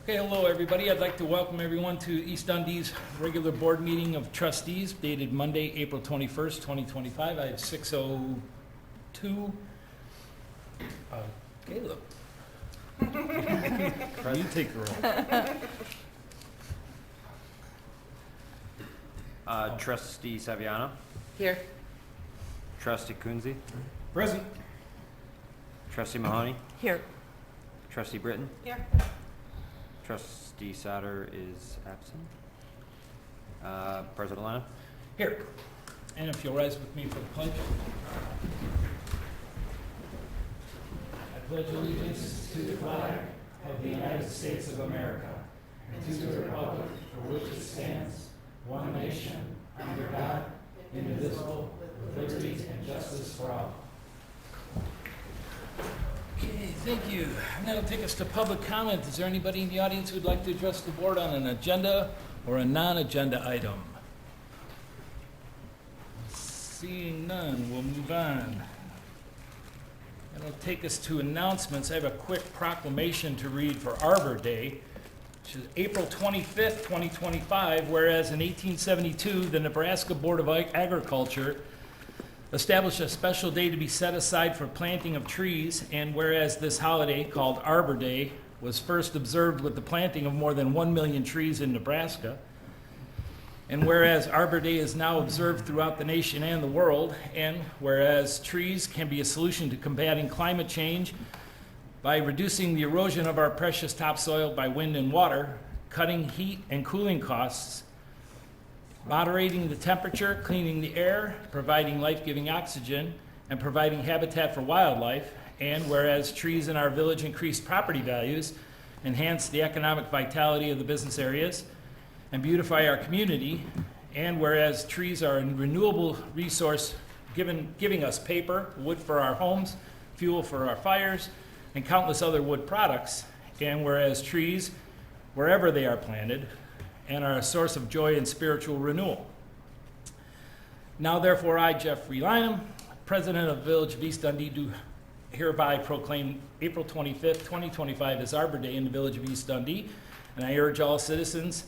Okay, hello everybody. I'd like to welcome everyone to East Dundee's regular board meeting of trustees dated Monday, April 21st, 2025. I have 6:02. Caleb. You take the roll. Trustee Saviano, Here. Trustee Kunze, Present. Trustee Mahoney, Here. Trustee Britton, Here. Trustee Sauter is absent. President Lana. Here. And if you'll rise with me for the pledge. I pledge allegiance to the flag of the United States of America and to the republic for which it stands, one nation, under God, indivisible, with liberty and justice for all. Okay, thank you. And that'll take us to public comment. Is there anybody in the audience who'd like to address the board on an agenda or a non-agenda item? Seeing none, we'll move on. That'll take us to announcements. I have a quick proclamation to read for Arbor Day, which is April 25th, 2025, whereas in 1872, the Nebraska Board of Agriculture established a special day to be set aside for planting of trees, and whereas this holiday, called Arbor Day, was first observed with the planting of more than 1 million trees in Nebraska, and whereas Arbor Day is now observed throughout the nation and the world, and whereas trees can be a solution to combating climate change by reducing the erosion of our precious topsoil by wind and water, cutting heat and cooling costs, moderating the temperature, cleaning the air, providing life-giving oxygen, and providing habitat for wildlife, and whereas trees in our village increase property values, enhance the economic vitality of the business areas, and beautify our community, and whereas trees are a renewable resource giving us paper, wood for our homes, fuel for our fires, and countless other wood products, and whereas trees, wherever they are planted, and are a source of joy and spiritual renewal. Now therefore I, Jeffrey Lynham, President of the Village of East Dundee, do hereby proclaim April 25th, 2025 as Arbor Day in the Village of East Dundee, and I urge all citizens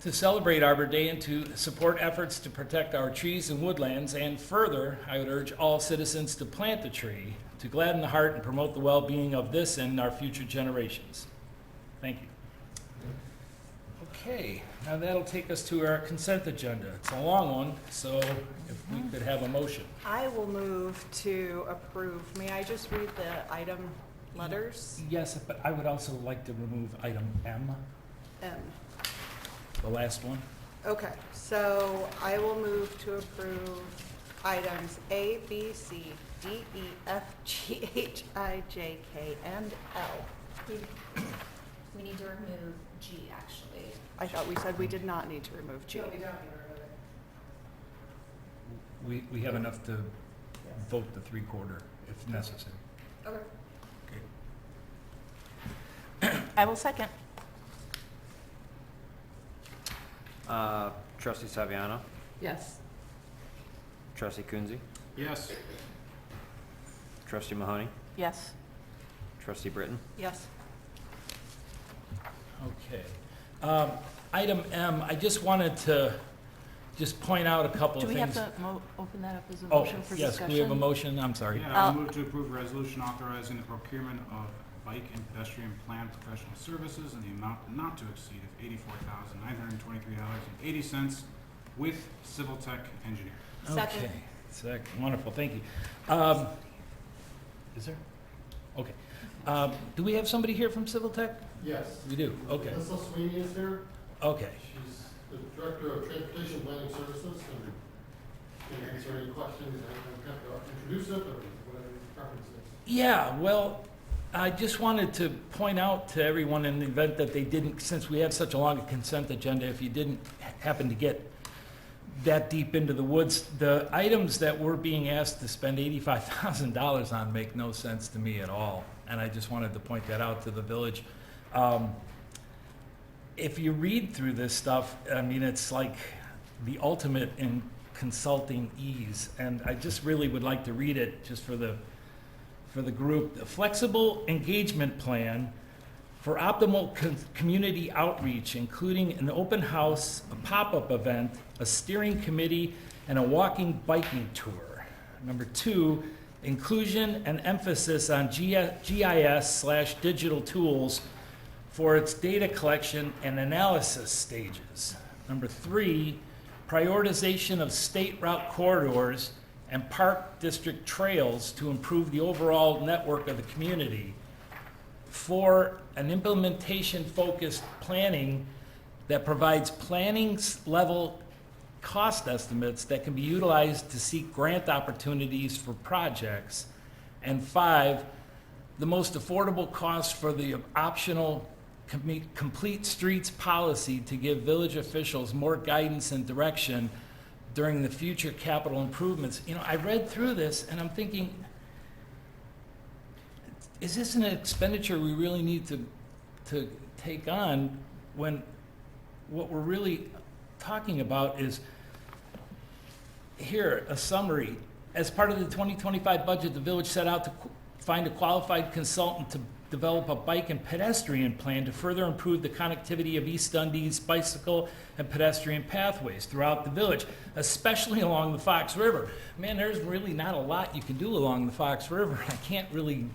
to celebrate Arbor Day and to support efforts to protect our trees and woodlands, and further, I would urge all citizens to plant a tree to gladden the heart and promote the well-being of this and our future generations. Thank you. Okay, now that'll take us to our consent agenda. It's a long one, so if we could have a motion. I will move to approve. May I just read the item letters? Yes, but I would also like to remove item M, M. the last one. Okay, so I will move to approve items A, B, C, D, E, F, G, H, I, J, K, and L. We need to remove G, actually. I thought we said we did not need to remove G. No, we don't need to remove it. We have enough to vote the 3/4 if necessary. Okay. Okay. I will second. Trustee Saviano, Yes. Trustee Kunze, Yes. Trustee Mahoney, Yes. Trustee Britton, Yes. Okay. Item M, I just wanted to just point out a couple Do of we have things. to open that up as a Oh, motion for yes, discussion? we have a motion, I'm sorry. Yeah, I'll move to approve a resolution authorizing the procurement of bike and pedestrian plan professional services in the amount not to exceed of $84,923.80 with Civil Tech Engineer. Second. Okay, second, wonderful, thank you. Is there? Okay. Do we have somebody here from Civil Tech? Yes. We do, okay, Melissa Sweeney is here. okay. She's the Director of Transportation Planning Services, and can answer any questions. I'm going to introduce it, or whatever your preference is. Yeah, well, I just wanted to point out to everyone in the event that they didn't, since we have such a long consent agenda, if you didn't happen to get that deep into the woods, the items that we're being asked to spend $85,000 on make no sense to me at all. And I just wanted to point that out to the village. If you read through this stuff, I mean, it's like the ultimate in consulting ease. And I just really would like to read it just for the group. The flexible engagement plan for optimal community outreach, including an open house, a pop-up event, a steering committee, and a walking biking tour. Number 2, inclusion and emphasis on GIS/digital tools for its data collection and analysis stages. Number 3, prioritization of state route corridors and park district trails to improve the overall network of the community. 4, an implementation-focused planning that provides planning-level cost estimates that can be utilized to seek grant opportunities for projects. And 5, the most affordable cost for the optional complete streets policy to give village officials more guidance and direction during the future capital improvements. You know, I read through this and I'm thinking, is this an expenditure we really need to take on when what we're really talking about is, here, a summary. As part of the 2025 budget, the village set out to find a qualified consultant to develop a bike and pedestrian plan to further improve the connectivity of East Dundee's bicycle and pedestrian pathways throughout the village, especially along the Fox River. Man, there's really not a lot you can do along the Fox River. I can't really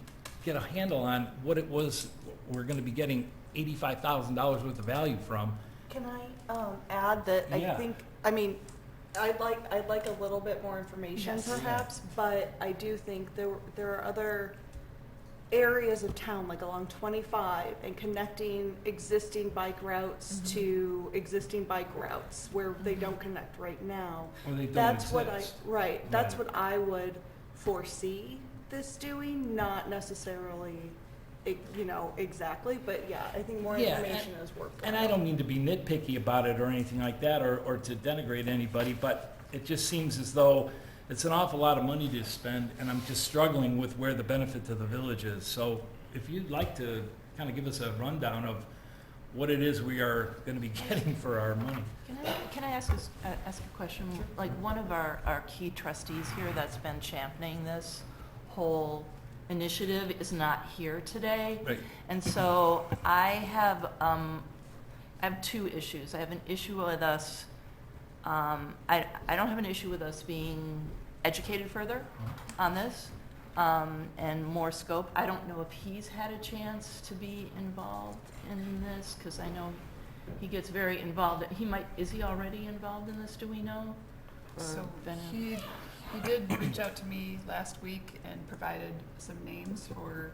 get a handle on what it was we're going to be getting $85,000 worth of value from. Can I add that I Yeah. think, I mean, I'd like a little bit more information Yes. perhaps, but I do think there are other areas of town, like along 25, and connecting existing bike routes to existing bike routes where they don't connect right now. Or they don't That's what exist. that's Right. what I would foresee this doing, not necessarily, exactly, but yeah, I think more Yeah, information is worth. And I don't mean to be nitpicky about it or anything like that, or to denigrate anybody, but it just seems as though it's an awful lot of money to spend, and I'm just struggling with where the benefit to the village is. So if you'd like to kind of give us a rundown of what it is we are going to be getting for our money. Can I ask a question? Like, one of our key trustees here that's been championing this whole initiative is not here today. Right. And so I have 2 issues. I have an issue with us, I don't have an issue with us being educated further on this, and more scope. I don't know if he's had a chance to be involved in this, because I know he gets very involved. Is he already involved in this, do we know? Or So been in- he did reach out to me last week and provided some names for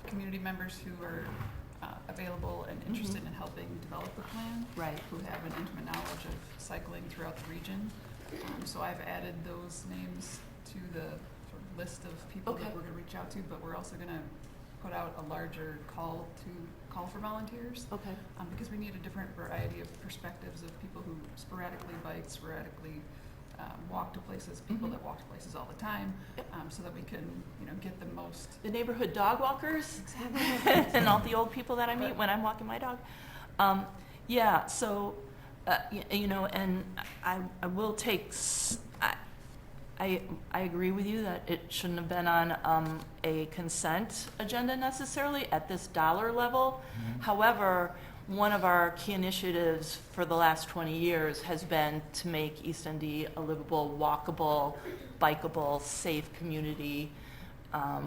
community members who are available and interested in helping develop the plan. Right. Who have an intimate knowledge of cycling throughout the region. So I've added those names to the sort of list of people Okay. that we're gonna reach out to, but we're also gonna put out a larger call for volunteers. Okay. Because we need a different variety of perspectives of people who sporadically bike, sporadically walk to places, people Mhm. that walk to places all the time, Yep. so that we can, get the most. The neighborhood dog walkers and all the old people that I meet when I'm walking my dog. Yeah, so, and I will take, I agree with you that it shouldn't have been on a consent agenda necessarily at this dollar level. However, one of our key initiatives for the last 20 years has been to make East Dundee a livable, walkable, bikeable, safe community.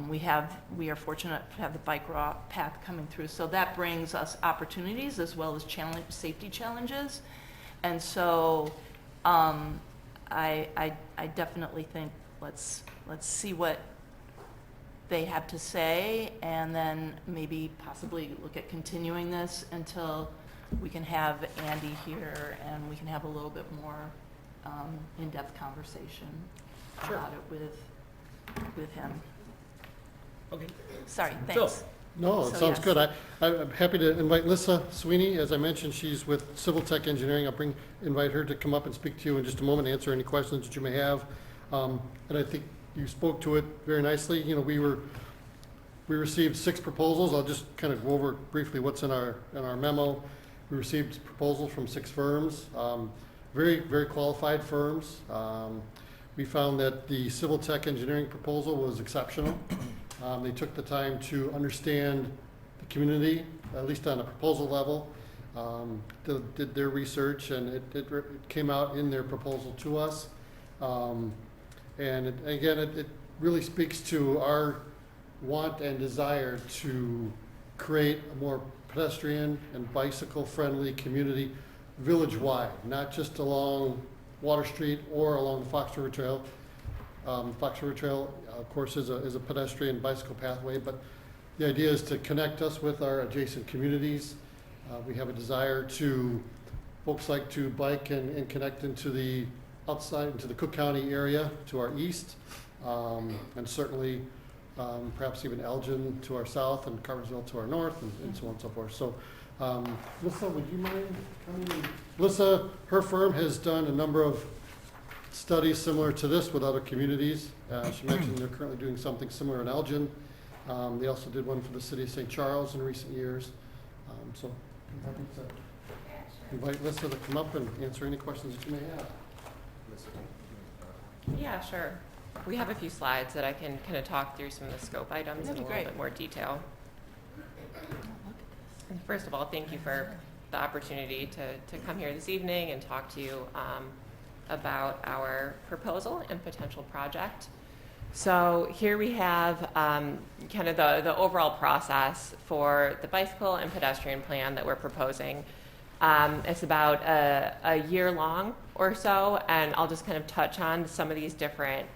We are fortunate to have the bike path coming through, so that brings us opportunities as well as safety challenges. And so I definitely think let's see what they have to say, and then maybe possibly look at continuing this until we can have Andy here and we can have a little bit more in-depth conversation about it with him. Okay. Sorry, Phil. thanks. No, it So, sounds yes. good. I'm happy to invite Lissa Sweeney. As I mentioned, she's with Civil Tech Engineering. I'll invite her to come up and speak to you in just a moment, answer any questions that you may have. And I think you spoke to it very nicely. We received 6 proposals. I'll just kind of go over briefly what's in our memo. We received proposals from 6 firms, very, very qualified firms. We found that the Civil Tech Engineering proposal was exceptional. They took the time to understand the community, at least on a proposal level, did their research, and it came out in their proposal to us. And it really speaks to our want and desire to create a more pedestrian and bicycle-friendly community village-wide, not just along Water Street or along the Fox River Trail. Fox River Trail, of course, is a pedestrian bicycle pathway, but the idea is to connect us with our adjacent communities. We have a desire to, folks like to bike and connect into the outside, into the Cook County area to our east, and certainly perhaps even Elgin to our south and Cartersville to our north, and so on and so forth. So, Melissa, would you mind coming? Melissa, her firm has done a number of studies similar to this with other communities. She mentioned they're currently doing something similar in Elgin. They also did one for the city of St. Charles in recent years. So I'm happy to invite Melissa to come up and answer any questions that you may have. Yeah, sure. We have a few slides that I can kind of talk through some of the scope items in That'd a be little great. bit more detail. And first of all, thank you for the opportunity to come here this evening and talk to you about our proposal and potential project. So here we have kind of the overall process for the bicycle and pedestrian plan that we're proposing. It's about a year long or so, and I'll just kind of touch on some of these different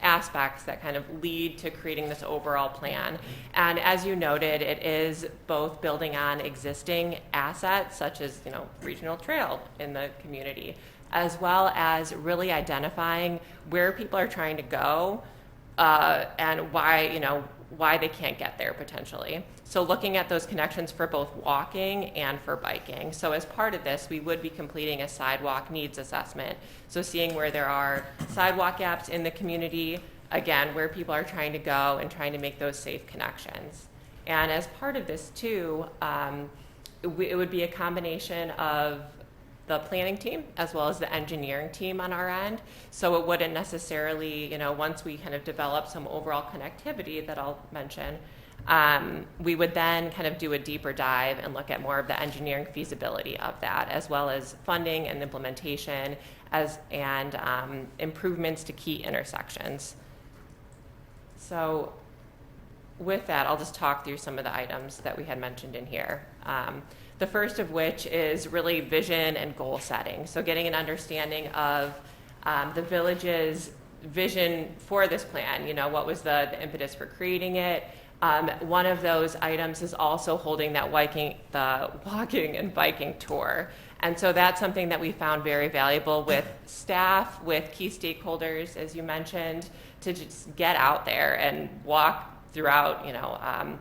aspects that kind of lead to creating this overall plan. And as you noted, it is both building on existing assets such as, you know, regional trail in the community, as well as really identifying where people are trying to go and why, you know, why they can't get there potentially. So looking at those connections for both walking and for biking. So as part of this, we would be completing a sidewalk needs assessment. So seeing where there are sidewalk gaps in the community, again, where people are trying to go and trying to make those safe connections. And as part of this too, it would be a combination of the planning team as well as the engineering team on our end. So it wouldn't necessarily, you know, once we kind of develop some overall connectivity that I'll mention, we would then kind of do a deeper dive and look at more of the engineering feasibility of that, as well as funding and implementation and improvements to key intersections. So with that, I'll just talk through some of the items that we had mentioned in here. The first of which is really vision and goal setting. So getting an understanding of the village's vision for this plan. You know, what was the impetus for creating it? One of those items is also holding that the walking and biking tour. And so that's something that we found very valuable with staff, with key stakeholders, as you mentioned, to just get out there and walk throughout, you know,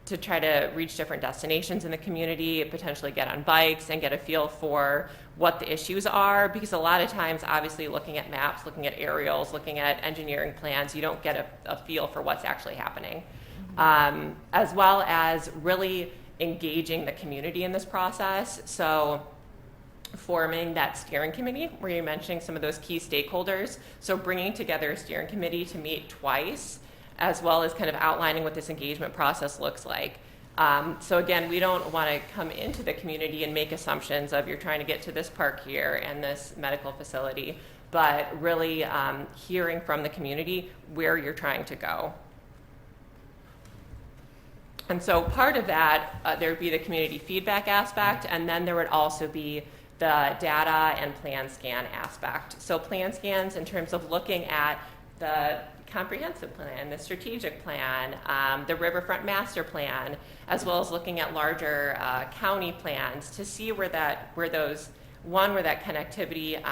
to try to reach different destinations in the community, potentially get on bikes and get a feel for what the issues are. Because a lot of times, obviously, looking at maps, looking at aerials, looking at engineering plans, you don't get a feel for what's actually happening. As well as really engaging the community in this process. So forming that steering committee where you're mentioning some of those key stakeholders. So bringing together a steering committee to meet twice, as well as kind of outlining what this engagement process looks like. So again, we don't want to come into the community and make assumptions of you're trying to get to this park here and this medical facility, but really hearing from the community where you're trying to go. And so part of that, there would be the community feedback aspect, and then there would also be the data and plan scan aspect. So plan scans in terms of looking at the comprehensive plan, the strategic plan, the riverfront master plan, as well as looking at larger county plans to see where that connectivity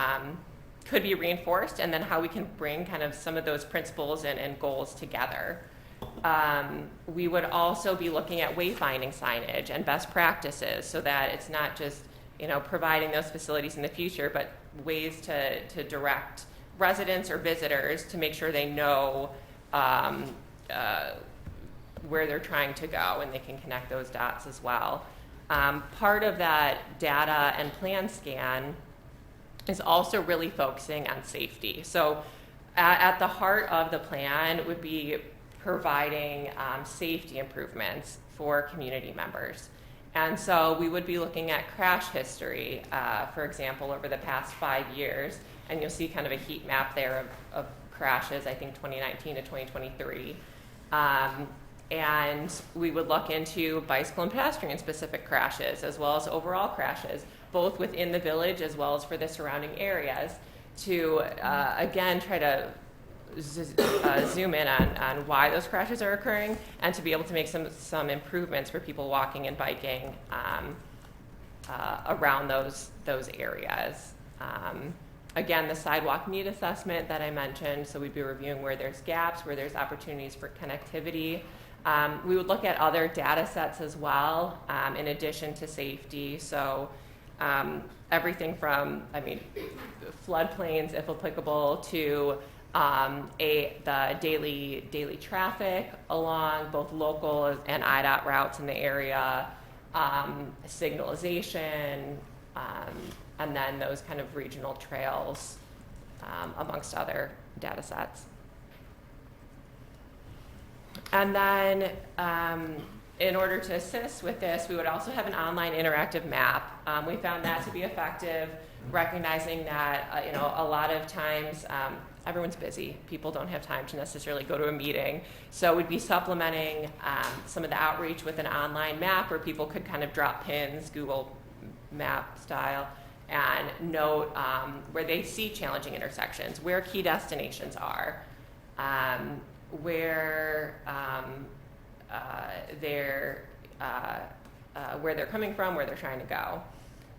could be reinforced, and then how we can bring kind of some of those principles and goals together. We would also be looking at wayfinding signage and best practices, so that it's not just, you know, providing those facilities in the future, but ways to direct residents or visitors to make sure they know where they're trying to go, and they can connect those dots as well. Part of that data and plan scan is also really focusing on safety. So at the heart of the plan would be providing safety improvements for community members. And so we would be looking at crash history, for example, over the past 5 years. And you'll see kind of a heat map there of crashes, I think 2019 to 2023. And we would look into bicycle and pedestrian specific crashes, as well as overall crashes, both within the village as well as for the surrounding areas, to again try to zoom in on why those crashes are occurring, and to be able to make some improvements for people walking and biking around those areas. Again, the sidewalk need assessment that I mentioned, so we'd be reviewing where there's gaps, where there's opportunities for connectivity. We would look at other data sets as well, in addition to safety. So everything from, floodplains, if applicable, to the daily traffic along both local and IDOT routes in the area, signalization, and then those kind of regional trails, amongst other data sets. And then in order to assist with this, we would also have an online interactive map. We found that to be effective, recognizing that a lot of times everyone's busy. People don't have time to necessarily go to a meeting. So we'd be supplementing some of the outreach with an online map where people could kind of drop pins, Google Map style, and note where they see challenging intersections, where key destinations are, where they're coming from, where they're trying to go.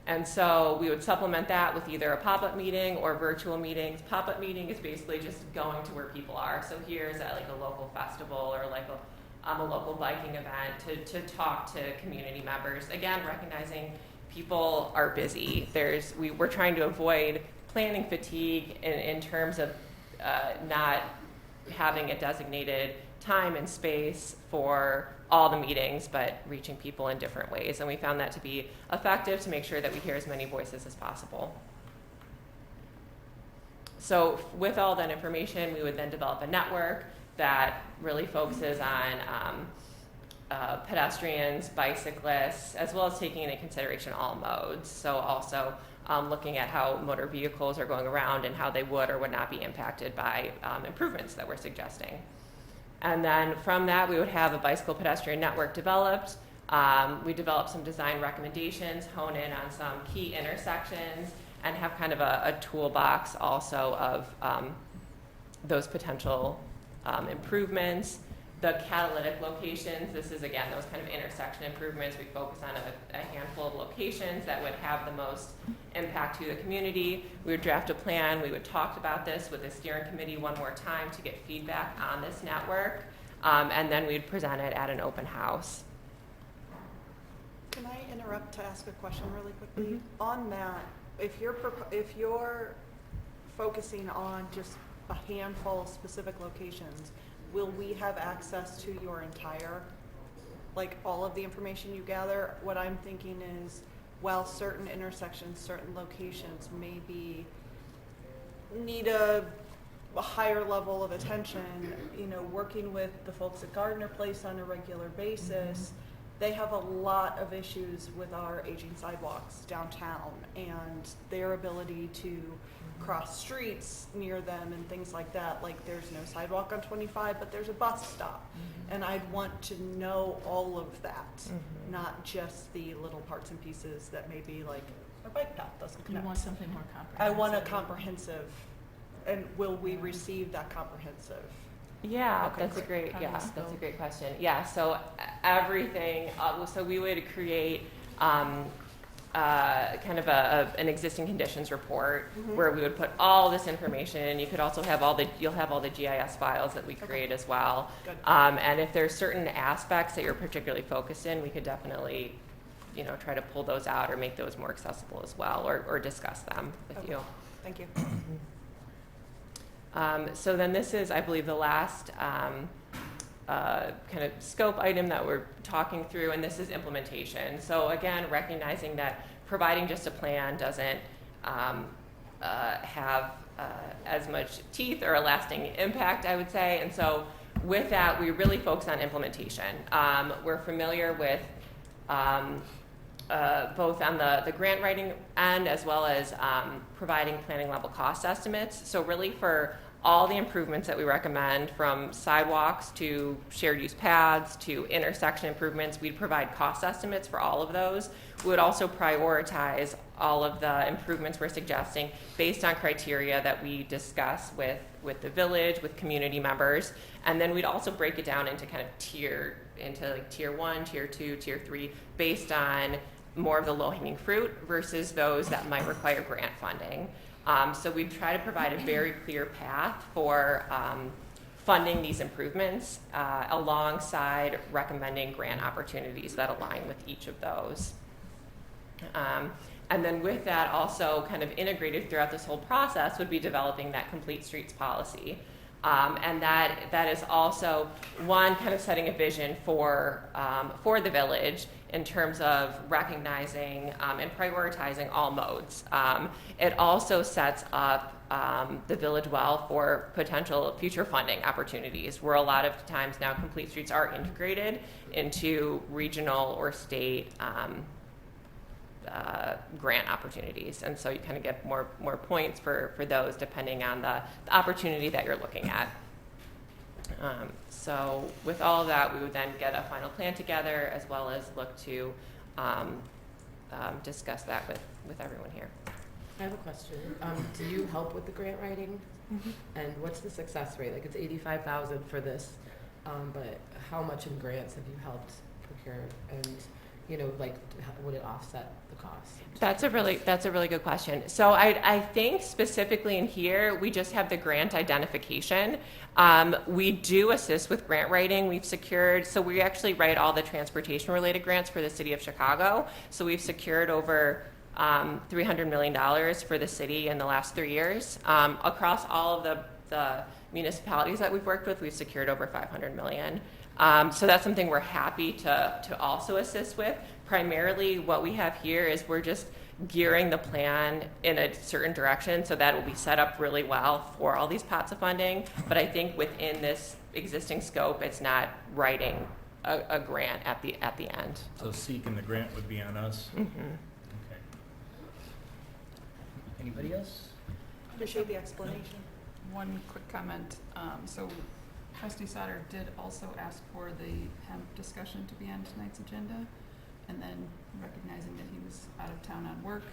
And so we would supplement that with either a pop-up meeting or virtual meetings. Pop-up meeting is basically just going to where people are. So here's at like a local festival or like a local biking event to talk to community members. Again, recognizing people are busy. We're trying to avoid planning fatigue in terms of not having a designated time and space for all the meetings, but reaching people in different ways. And we found that to be effective to make sure that we hear as many voices as possible. So with all that information, we would then develop a network that really focuses on pedestrians, bicyclists, as well as taking into consideration all modes. So also looking at how motor vehicles are going around and how they would or would not be impacted by improvements that we're suggesting. And then from that, we would have a bicycle pedestrian network developed. We developed some design recommendations, hone in on some key intersections, and have kind of a toolbox also of those potential improvements. The catalytic locations, this is again those kind of intersection improvements. We focus on a handful of locations that would have the most impact to the community. We would draft a plan. We would talk about this with the steering committee one more time to get feedback on this network, and then we'd present it at an open house. Can I interrupt to ask a question really quickly? On that, if you're focusing on just a handful of specific locations, will we have access to your entire, like all of the information you gather? What I'm thinking is, while certain intersections, certain locations maybe need a higher level of attention, working with the folks at Gardner Place on a regular basis, they have a lot of issues with our aging sidewalks downtown and their ability to cross streets near them and things like that. Like there's no sidewalk on 25, but there's a bus stop. And I'd want to know all of that, not just the little parts and pieces that maybe like a bike path doesn't You connect. want something more comprehensive. I want a comprehensive, and will we receive that comprehensive? Yeah, Okay, that's a great. great, that's a great question. Yeah, so everything, so we would create kind of an existing conditions report where we would put all this information. You could also have you'll have all the GIS files that we create as well. Good. And if there's certain aspects that you're particularly focused in, we could definitely, try to pull those out or make those more accessible as well, or discuss them with you. Thank you. So then this is, I believe, the last kind of scope item that we're talking through, and this is implementation. So again, recognizing that providing just a plan doesn't have as much teeth or a lasting impact, I would say. And so with that, we really focus on implementation. We're familiar with both on the grant writing end as well as providing planning level cost estimates. So really for all the improvements that we recommend, from sidewalks to shared use paths to intersection improvements, we'd provide cost estimates for all of those. We would also prioritize all of the improvements we're suggesting based on criteria that we discuss with the village, with community members. And then we'd also break it down into kind of tier 1, tier 2, tier 3, based on more of the low-hanging fruit versus those that might require grant funding. So we try to provide a very clear path for funding these improvements alongside recommending grant opportunities that align with each of those. And then with that, also kind of integrated throughout this whole process would be developing that complete streets policy. And that is also one, kind of setting a vision for the village in terms of recognizing and prioritizing all modes. It also sets up the village well for potential future funding opportunities, where a lot of times now complete streets are integrated into regional or state grant opportunities, and so you kind of get more points for those depending on the opportunity that you're looking at. So with all of that, we would then get a final plan together, as well as look to discuss that with everyone here. I have a question. Do you help with the grant writing? Mm-hmm. And what's the success rate? Like, it's 85,000 for this, but how much in grants have you helped procure? And like, would it offset the cost? That's a really good question. So I think specifically in here, we just have the grant identification. We do assist with grant writing. So we actually write all the transportation related grants for the city of Chicago. So we've secured over $300 million for the city in the last 3 years. Across all of the municipalities that we've worked with, we've secured over $500 million. So that's something we're happy to also assist with. Primarily what we have here is we're just gearing the plan in a certain direction so that it will be set up really well for all these pots of funding. But I think within this existing scope, it's not writing a grant at the end. So seeking the grant would be on us? Mm-hmm. Okay. Anybody else? Appreciate the explanation. One quick comment. So Trustee Sauter did also ask for the hemp discussion to be on tonight's agenda. And then recognizing that he was out of town on work,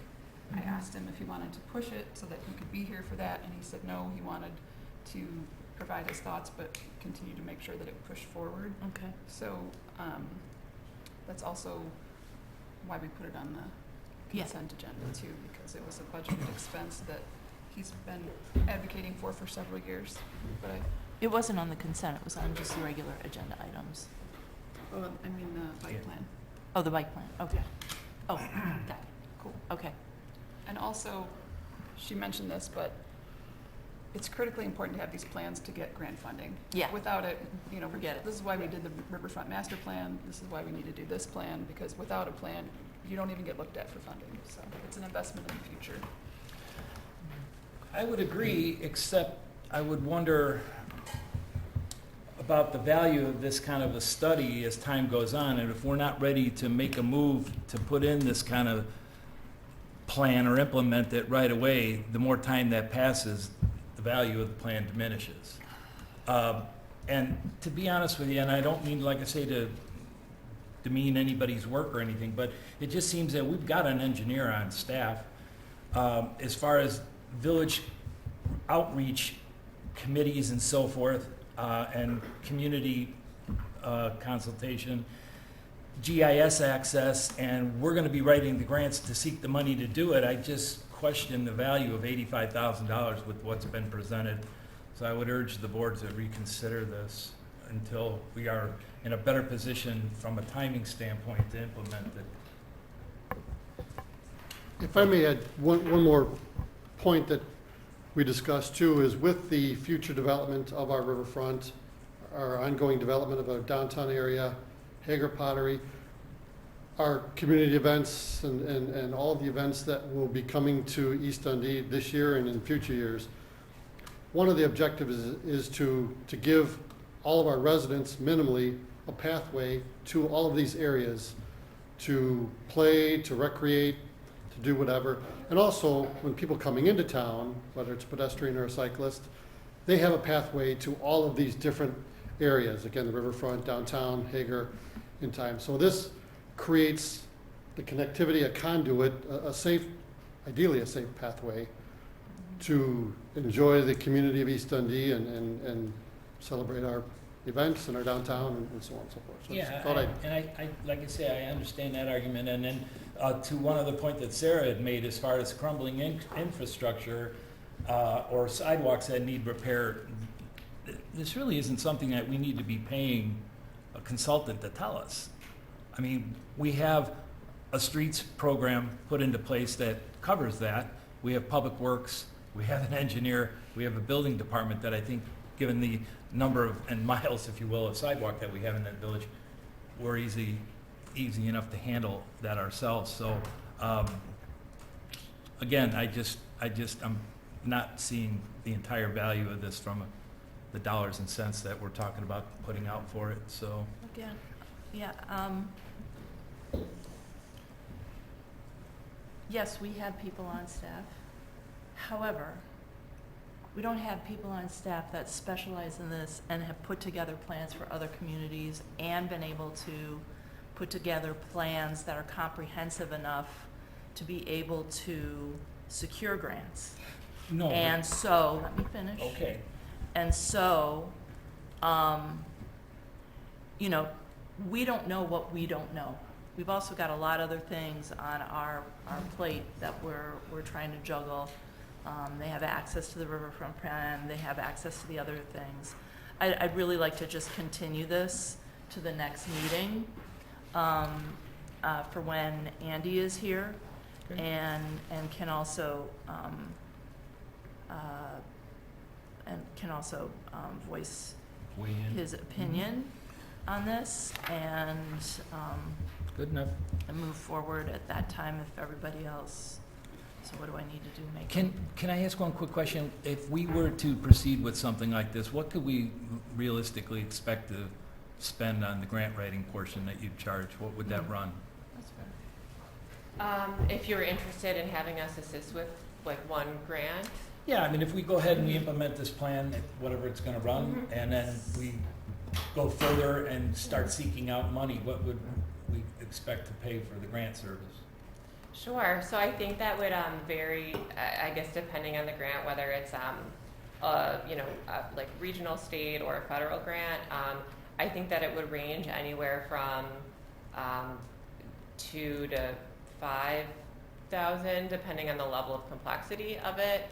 I asked him if he wanted to push it so that he could be here for that. And he said no, he wanted to provide his thoughts, but continue to make sure that it pushed forward. Okay. So that's also why we put it on the consent agenda too, because it was a budgeted expense that he's been advocating for several years. But It wasn't on the consent, it was on just the regular agenda items. I mean the bike plan. Oh, the bike plan, okay. Oh, got it, cool, okay. And also, she mentioned this, but it's critically important to have these plans to get grant funding. Yeah. Without it, Forget it. This is why we did the Riverfront Master Plan. This is why we need to do this plan, because without a plan, you don't even get looked at for funding. So it's an investment in the future. I would agree, except I would wonder about the value of this kind of a study as time goes on, and if we're not ready to make a move to put in this kind of plan or implement it right away, the more time that passes, the value of the plan diminishes. And to be honest with you, and I don't mean, like I say, to demean anybody's work or anything, but it just seems that we've got an engineer on staff. As far as village outreach committees and so forth, and community consultation, GIS access, and we're going to be writing the grants to seek the money to do it. I just question the value of $85,000 with what's been presented. So I would urge the board to reconsider this until we are in a better position from a timing standpoint to implement it. If I may add one more point that we discussed too, is with the future development of our riverfront, our ongoing development of our downtown area, Hager Pottery, our community events and all of the events that will be coming to East Dundee this year and in future years. One of the objectives is to give all of our residents minimally a pathway to all of these areas to play, to recreate, to do whatever. And also, when people coming into town, whether it's a pedestrian or a cyclist, they have a pathway to all of these different areas. Again, the riverfront, downtown, Hager, in time. So this creates the connectivity, a conduit, a safe, ideally a safe pathway to enjoy the community of East Dundee and celebrate our events in our downtown and so on and so forth. So I just Yeah, thought and I, like I say, I understand that argument, and then, to one other point that Sarah had made, as far as crumbling infrastructure, or sidewalks that need repair, this really isn't something that we need to be paying a consultant to tell us. I mean, we have a streets program put into place that covers that. We have Public Works, we have an engineer, we have a building department that I think, given the number of, and miles, if you will, of sidewalk that we have in that village, we're easy enough to handle that ourselves. So, again, I'm not seeing the entire value of this from the dollars and cents that we're talking about putting out for it, so. Again, yeah, yes, we have people on staff. However, we don't have people on staff that specialize in this and have put together plans for other communities and been able to put together plans that are comprehensive enough to be able to secure grants. No. And so, let me finish. Okay. And so, you know, we don't know what we don't know. We've also got a lot of other things on our plate that we're trying to juggle. They have access to the riverfront plan, they have access to the other things. I'd really like to just continue this to the next meeting, for when Andy is here, Okay. and can also, voice Weigh in. his opinion on this, and Good enough. move forward at that time if everybody else. So what do I need to do? Make Can I ask one quick question? If we were to proceed with something like this, what could we realistically expect to spend on the grant writing portion that you'd charge? What would that run? That's fair. If you're interested in having us assist with like one grant, Yeah, I mean, if we go ahead and we implement this plan, whatever it's gonna run, and then we go further and start seeking out money, what would we expect to pay for the grant service? sure. So I think that would vary, I guess, depending on the grant, whether it's like regional, state, or a federal grant. I think that it would range anywhere from $2,000 to $5,000, depending on the level of complexity of it.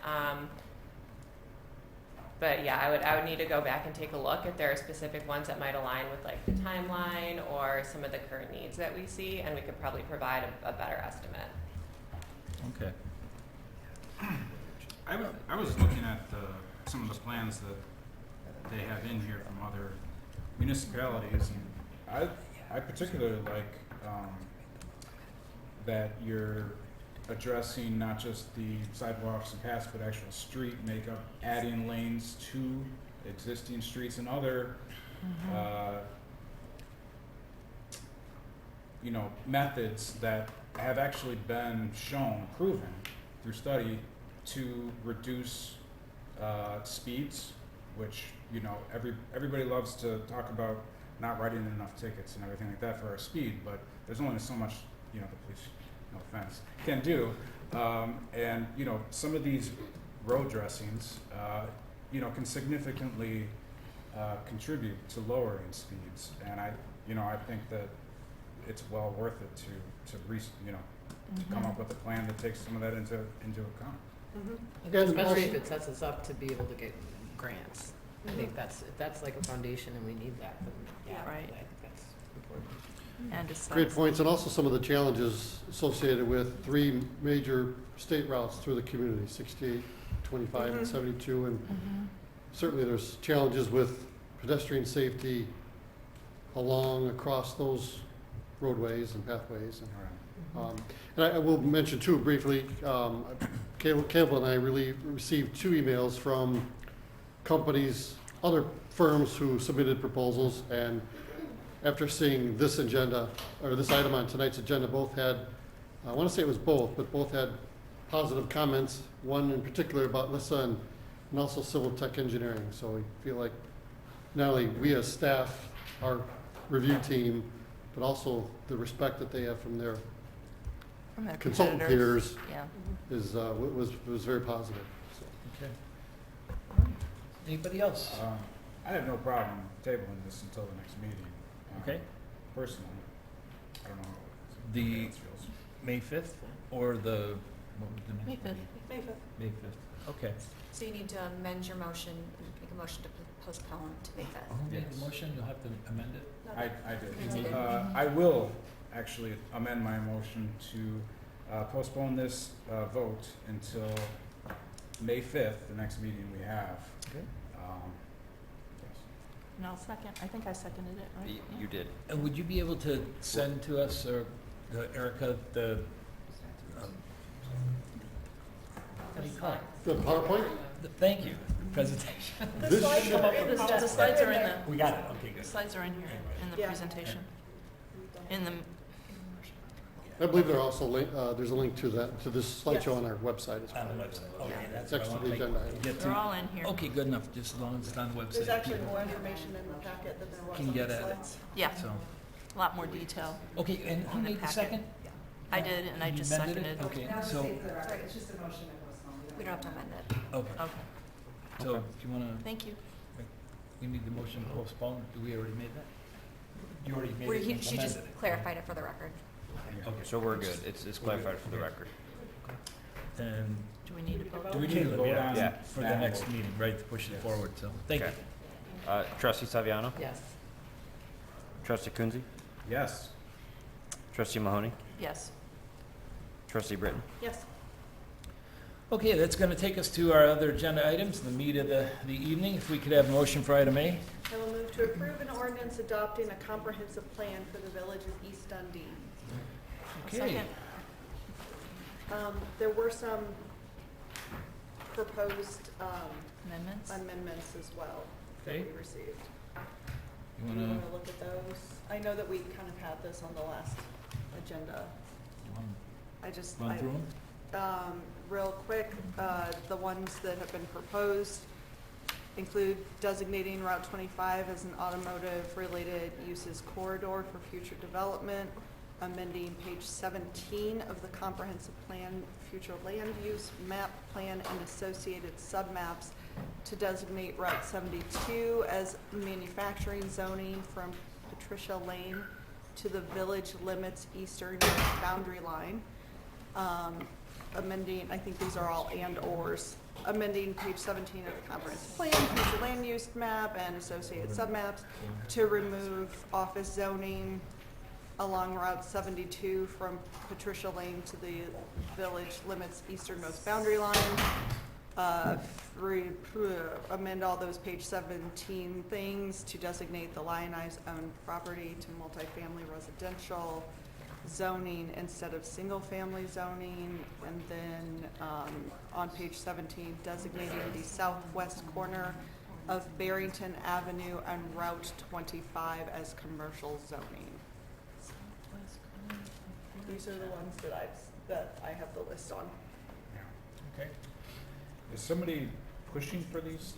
But yeah, I would need to go back and take a look if there are specific ones that might align with like the timeline or some of the current needs that we see, and we could probably provide a better estimate. Okay. I was looking at some of the plans that they have in here from other municipalities, and I particularly like that you're addressing not just the sidewalks and paths, but actual street makeup, adding lanes to existing streets and other, methods that have actually been shown, proven through study to reduce speeds, which, everybody loves to talk about not writing enough tickets and everything like that for our speed, but there's only so much, the police, no offense, can do. And, some of these road dressings, can significantly contribute to lowering speeds. And I think that it's well worth it to come up with a plan that takes some of that into account. And especially if it sets us up to be able to get grants. I think if that's like a foundation and we need that, then yeah, Right. I think that's important. And it's Great points, and also some of the challenges associated with 3 major state routes through the community, 68, 25, and 72, and certainly there's challenges with pedestrian safety across those roadways and pathways. And I will mention too briefly, Campbell and I really received 2 emails from companies, other firms who submitted proposals, and after seeing this agenda, or this item on tonight's agenda, both had, I want to say it was both, but both had positive comments, one in particular about Lissa and also Civil Tech Engineering. So we feel like not only we as staff, our review team, but also the respect that they have from their From their consultant competitors. peers Yeah. is, was very positive. So. Okay. Anybody else? I have no problem tabling this until the next meeting. Okay. Personally, I don't know. how The everybody else feels. May 5th or the, what was the May next 5th. meeting? May 5th. May 5th. Okay. So you need to amend your motion, and make a motion to postpone to May 5th. Who made Yes. the motion? You'll have to amend it. I You did. did. I will actually amend my motion to postpone this vote until May 5th, the next meeting we have. Okay. Yes. And I'll second. I think I seconded it, right? Yeah. You did. And would you be able to send to us, or Erica, the, what do you call it? The PowerPoint? Thank you, presentation. This should- The slides are in the, We got it, okay, the good. slides are in here, in the Yeah. presentation. In the, I believe there are also there's a link to that, to this slideshow Yes. on our website as well. On the website, okay, that's Next what I to the want agenda to item. get they're to. all in here. Okay, good enough, just as long as it's on the website. There's actually people more information in the packet than there was Can on get the at it, slides. Yeah, so. a lot more detail. Okay, and who In the made the packet. second? I did, and I You just amended it? seconded. Okay, so, We don't have to amend it. okay, Okay, so, do you wanna, thank you. you need the motion to postpone, do we already made that? You already made Where it, he, she just amended it. clarified it for the record. Okay, So we're good. It's clarified for the record. and Do we need to vote? do we need to vote on Yeah. for the next meeting, right, to push it forward, so, thank you. Okay. Trustee Saviano? Yes. Trustee Coonsey? Yes. Trustee Mahoney? Yes. Trustee Britton? Yes. Okay, that's gonna take us to our other agenda items, the meat of the evening, if we could have a motion for item A. I will move to approve an ordinance adopting a comprehensive plan for the village of East Dundee. Okay, Second. There were some proposed Amendments? amendments as well that Okay. we received. you Do you wanna, want to look at those? I know that we kind of had this on the last agenda. I just, run through them? real quick, the ones that have been proposed include designating Route 25 as an automotive-related uses corridor for future development, amending page 17 of the comprehensive plan, future land use map plan and associated submaps to designate Route 72 as manufacturing zoning from Patricia Lane to the village limits eastern boundary line. Amending, I think these are all and/ors, amending page 17 of the comprehensive plan, future land use map and associated submaps to remove office zoning along Route 72 from Patricia Lane to the village limits easternmost boundary line. Amend all those page 17 things to designate the Lionize owned property to multifamily residential zoning instead of single-family zoning. And then on page 17, designating the southwest corner of Barrington Avenue and Route 25 as commercial zoning. These are the ones that I have the list on. Okay. Is somebody pushing for these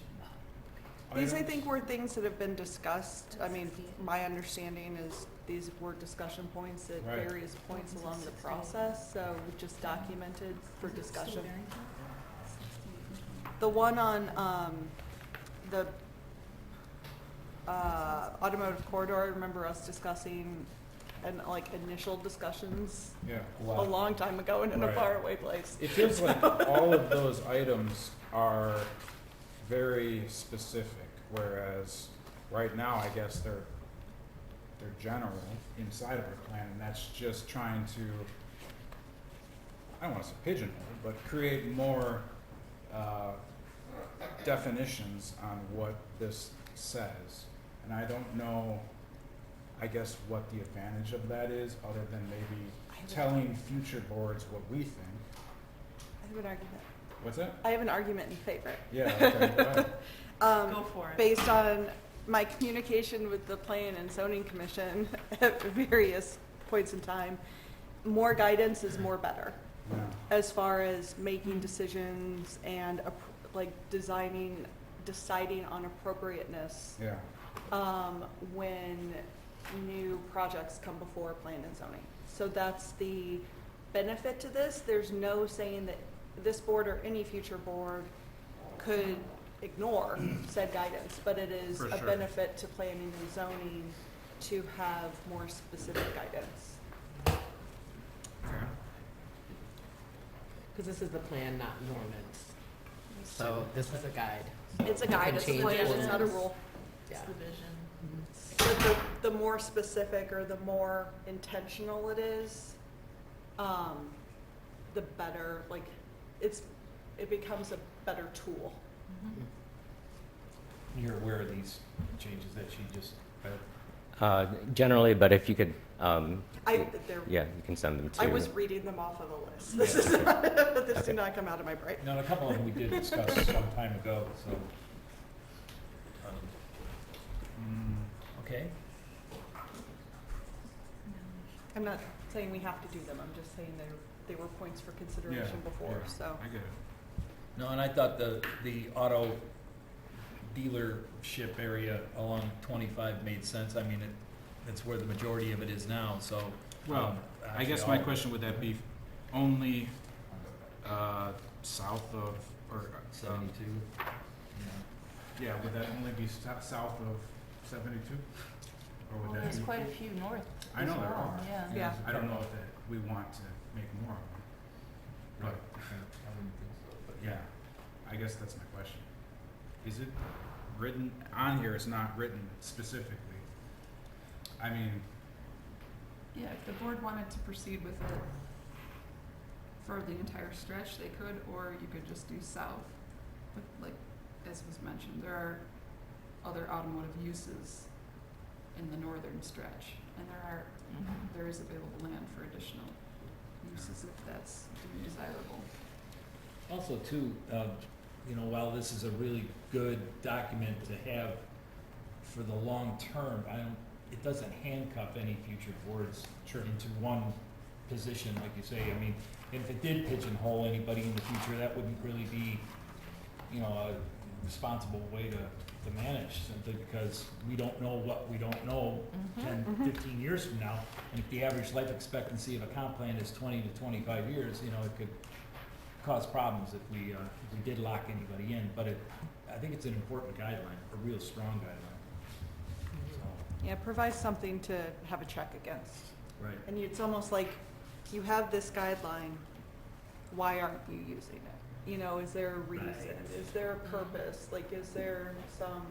These, I items? think, were things that have been discussed. I mean, my understanding is these were discussion points at Right. various points along the process, so just documented for discussion. The one on, the, automotive corridor, I remember us discussing and like initial discussions Yeah. a long time ago and in a Right. faraway place. It feels like all of those items are very specific, whereas right now, I guess they're general inside of our plan, and that's just trying to, I don't wanna say pigeonhole, but create more definitions on what this says. And I don't know, I guess, what the advantage of that is, other than maybe telling future boards what we think. I have an argument. What's that? I have an argument in favor. Yeah, okay, go ahead. Go for it. Based on my communication with the Plan and Zoning Commission at various points in time, more guidance is more better Yeah. as far as making decisions and like deciding on appropriateness Yeah. when new projects come before Plan and Zoning. So that's the benefit to this. There's no saying that this board or any future board could ignore said guidance, but it is For a sure. benefit to planning and zoning to have more specific guidance. Because this is the plan, not an ordinance. So this is a guide. It's a guide, it's a Change plan, it's not a ordinance. rule. Yeah. It's the vision. But the more specific or the more intentional it is, the better, like, it becomes a better tool. You're aware of these changes that she just read? Generally, but if you could, They're, yeah, you can send them to. I was reading them off of a list. This is not, this Okay. did not come out of my brain. Now, a couple of them we did discuss some time ago, so. Okay. I'm not saying we have to do them, I'm just saying they were points for consideration before, yeah, so. I get it. No, and I thought the auto dealership area along 25 made sense. I mean, that's where the majority of it is now, so. Well, I actually guess my all- question, would that be only, south of, or? 72. Yeah, would that only be south of 72? Or would that There's be? quite a few north I know as there well, are. yeah. Yeah. I don't know if that we want to make more of them. But, but yeah, I guess that's my question. Is it written, on here, it's not written specifically. I mean, Yeah, if the board wanted to proceed with it for the entire stretch, they could, or you could just do south. But like, as was mentioned, there are other automotive uses in the northern stretch, and there is available land for additional uses if that's deemed desirable. Also, too, while this is a really good document to have for the long term, it doesn't handcuff any future boards into one position, like you say. I mean, if it did pigeonhole anybody in the future, that wouldn't really be, a responsible way to manage, simply because we don't know what we don't know 10, 15 years from now. And if the average life expectancy of a comp plan is 20 to 25 years, it could cause problems if we did lock anybody in. But I think it's an important guideline, a real strong guideline. So, Yeah, provide something to have a check against. right. And it's almost like you have this guideline, why aren't you using it? Is there a reason? Right. Is there a purpose? Like, is there some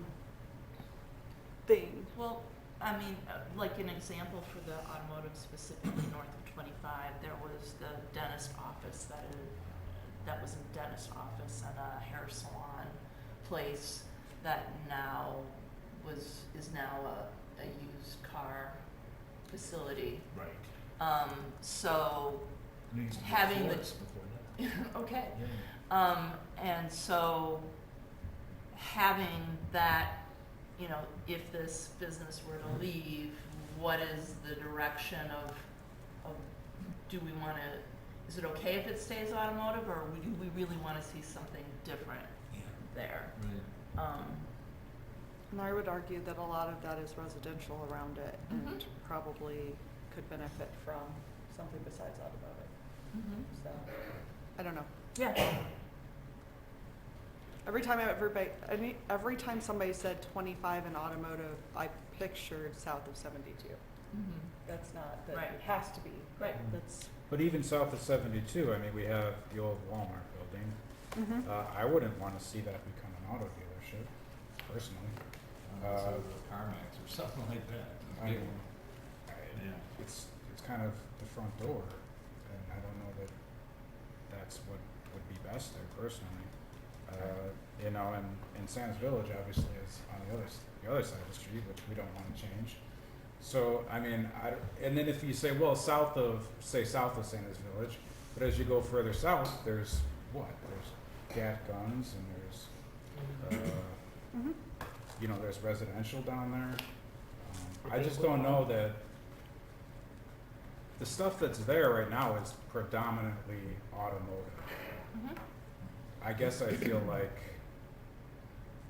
thing? Well, I mean, like an example for the automotive specifically north of 25, there was the dentist office that was a dentist office and a hair salon place that is now a used car facility. Right. So Needs to be having the- enforced before that. okay. Yeah. And so having that, if this business were to leave, what is the direction of do we want to, is it okay if it stays automotive, or do we really want to see something different Yeah. there? Right. And I would argue that a lot of that is residential around it and probably could benefit from something besides automotive. So, I don't know. Yeah. Every time somebody said 25 in automotive, I pictured south of 72. That's not, that Right. it has to be. Right. That's, but even south of 72, I mean, we have the old Walmart building. I wouldn't want to see that become an auto dealership, personally. CarMax or something like that. I mean, Yeah. it's kind of the front door, and I don't know that that's what would be best there personally. And Sands Village obviously is on the other side of the street, which we don't want to change. So, I mean, and then if you say, well, south of Sands Village, but as you go further south, there's what? There's gat guns and there's, you know, there's residential down there. I just don't know that the stuff that's there right now is predominantly automotive. Mhm. I guess I feel like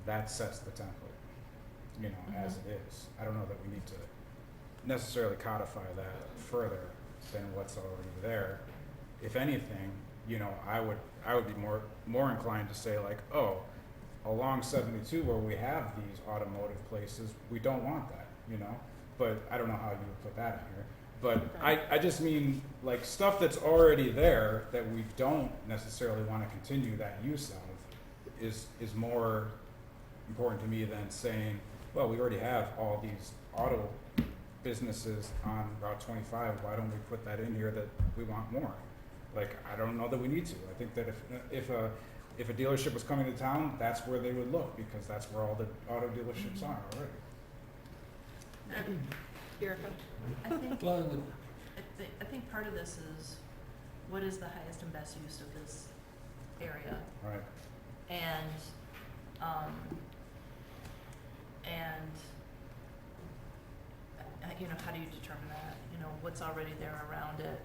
that sets the template, you know, as it is. I don't know that we need to necessarily codify that further than what's already there. If anything, you know, I would be more inclined to say like, oh, along 72 where we have these automotive places, we don't want that, you know? But I don't know how you would put that in here. But I just mean like stuff that's already there that we don't necessarily want to continue that use of is more important to me than saying, well, we already have all these auto businesses on Route 25. Why don't we put that in here that we want more? Like, I don't know that we need to. I think that if a dealership was coming to town, that's where they would look because that's where all the auto dealerships are already. Erica? I think, Well, it would- I think part of this is, what is the highest and best use of this area? Right. And, you know, how do you determine that? You know, what's already there around it?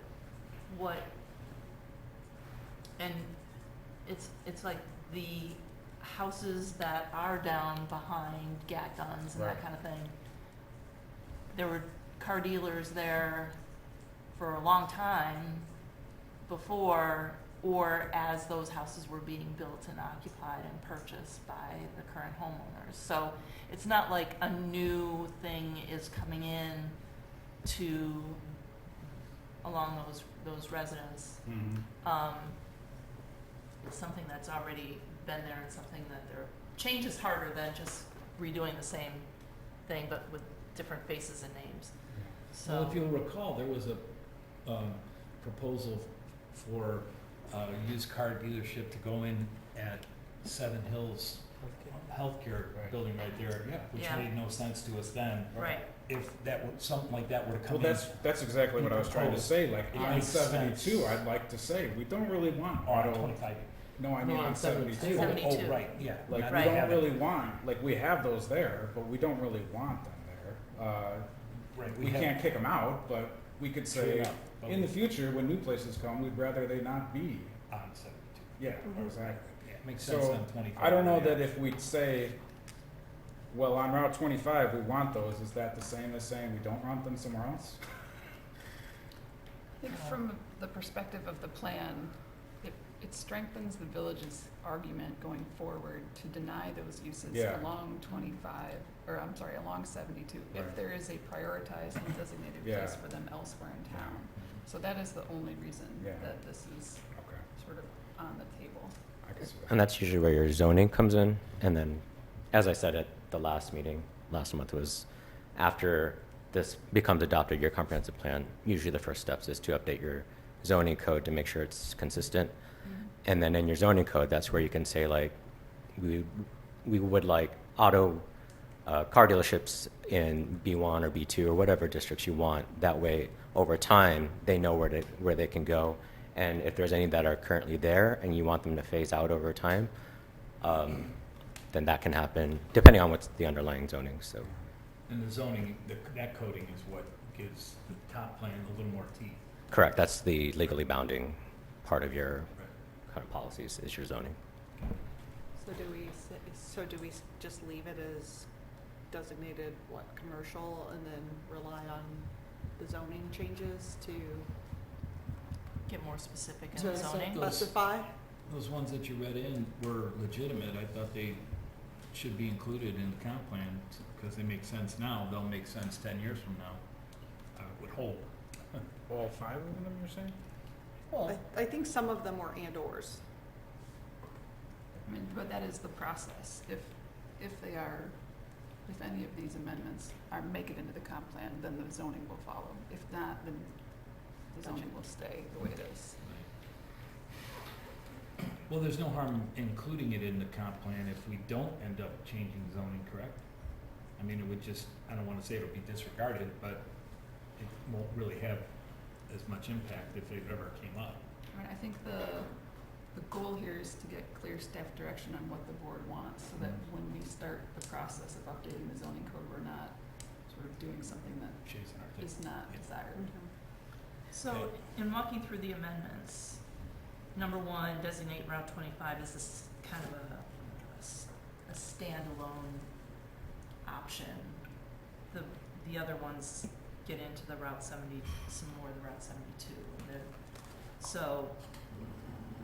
And it's like the houses that are down behind gat guns and that Right. kind of thing. There were car dealers there for a long time before or as those houses were being built and occupied and purchased by the current homeowners. So it's not like a new thing is coming in to along those residents. Mm-hmm. It's something that's already been there and something that change is harder than just redoing the same thing but with different faces and names. So Well, if you'll recall, there was a proposal for a used car dealership to go in at Seven Hills Healthcare building right there, which Yeah. made no sense to us then. right. If that were, something like that were to come Well, in. that's exactly what I was trying to Proposed. say. Like It on makes 72, sense. I'd like to say we don't really want Or on auto. 25. No, I mean No, on on 72. 72. 72. Oh, right, yeah. Like Not we Right. don't having- really want, like we have those there, but we don't really want them there. Right, We can't kick them out, but we could True say enough, but in the future when new places come, we'd rather they not be. on 72. Yeah, Mhm. exactly. Yeah, it makes sense So, on 25. I don't know yeah. that if we'd say, well, on Route 25 we want those, is that the same as saying we don't want them somewhere else? I think from the perspective of the plan, it strengthens the village's argument going forward to deny those uses Yeah. along 25, or I'm sorry, along 72, if Right. there is a prioritized and designated Yeah. place for them elsewhere in town. So that is the only reason Yeah. that this is Okay, sort of on the table. I can see that. And that's usually where your zoning comes in. And then, as I said at the last meeting, last month, was after this becomes adopted, your comprehensive plan, usually the first steps is to update your zoning code to make sure it's consistent. And then in your zoning code, that's where you can say like, we would like auto car dealerships in B1 or B2 or whatever districts you want. That way, over time, they know where they can go. And if there's any that are currently there and you want them to phase out over time, then that can happen depending on what's the underlying zoning. So And the zoning, that coding is what gives the top plan a little more teeth. correct, that's the legally bounding part of your kind of policies is your zoning. So do we just leave it as designated, commercial, and then rely on the zoning changes to Get more specific in the to zoning. specify? Those ones that you read in were legitimate. I thought they should be included in the comp plan because they make sense now. They'll make sense 10 years from now, I would hope. All 5 of them, you're saying? Well, I think some of them were and/ors. I mean, but that is the process. If any of these amendments make it into the comp plan, then the zoning will follow. If not, then the zoning will stay the way it is. well, there's no harm including it in the comp plan if we don't end up changing zoning, correct? I mean, it would just, I don't want to say it'll be disregarded, but it won't really have as much impact if it ever came up. I mean, I think the goal goal here is to get clear staff direction on what the board wants, so that when we start the process of updating the zoning code, we're not sort of doing something that Chasing our tail. is not desired. So, in walking through the amendments, number one, designate Route 25 as this kind of a standalone option. The other ones get into the Route 70, some more of the Route 72. So,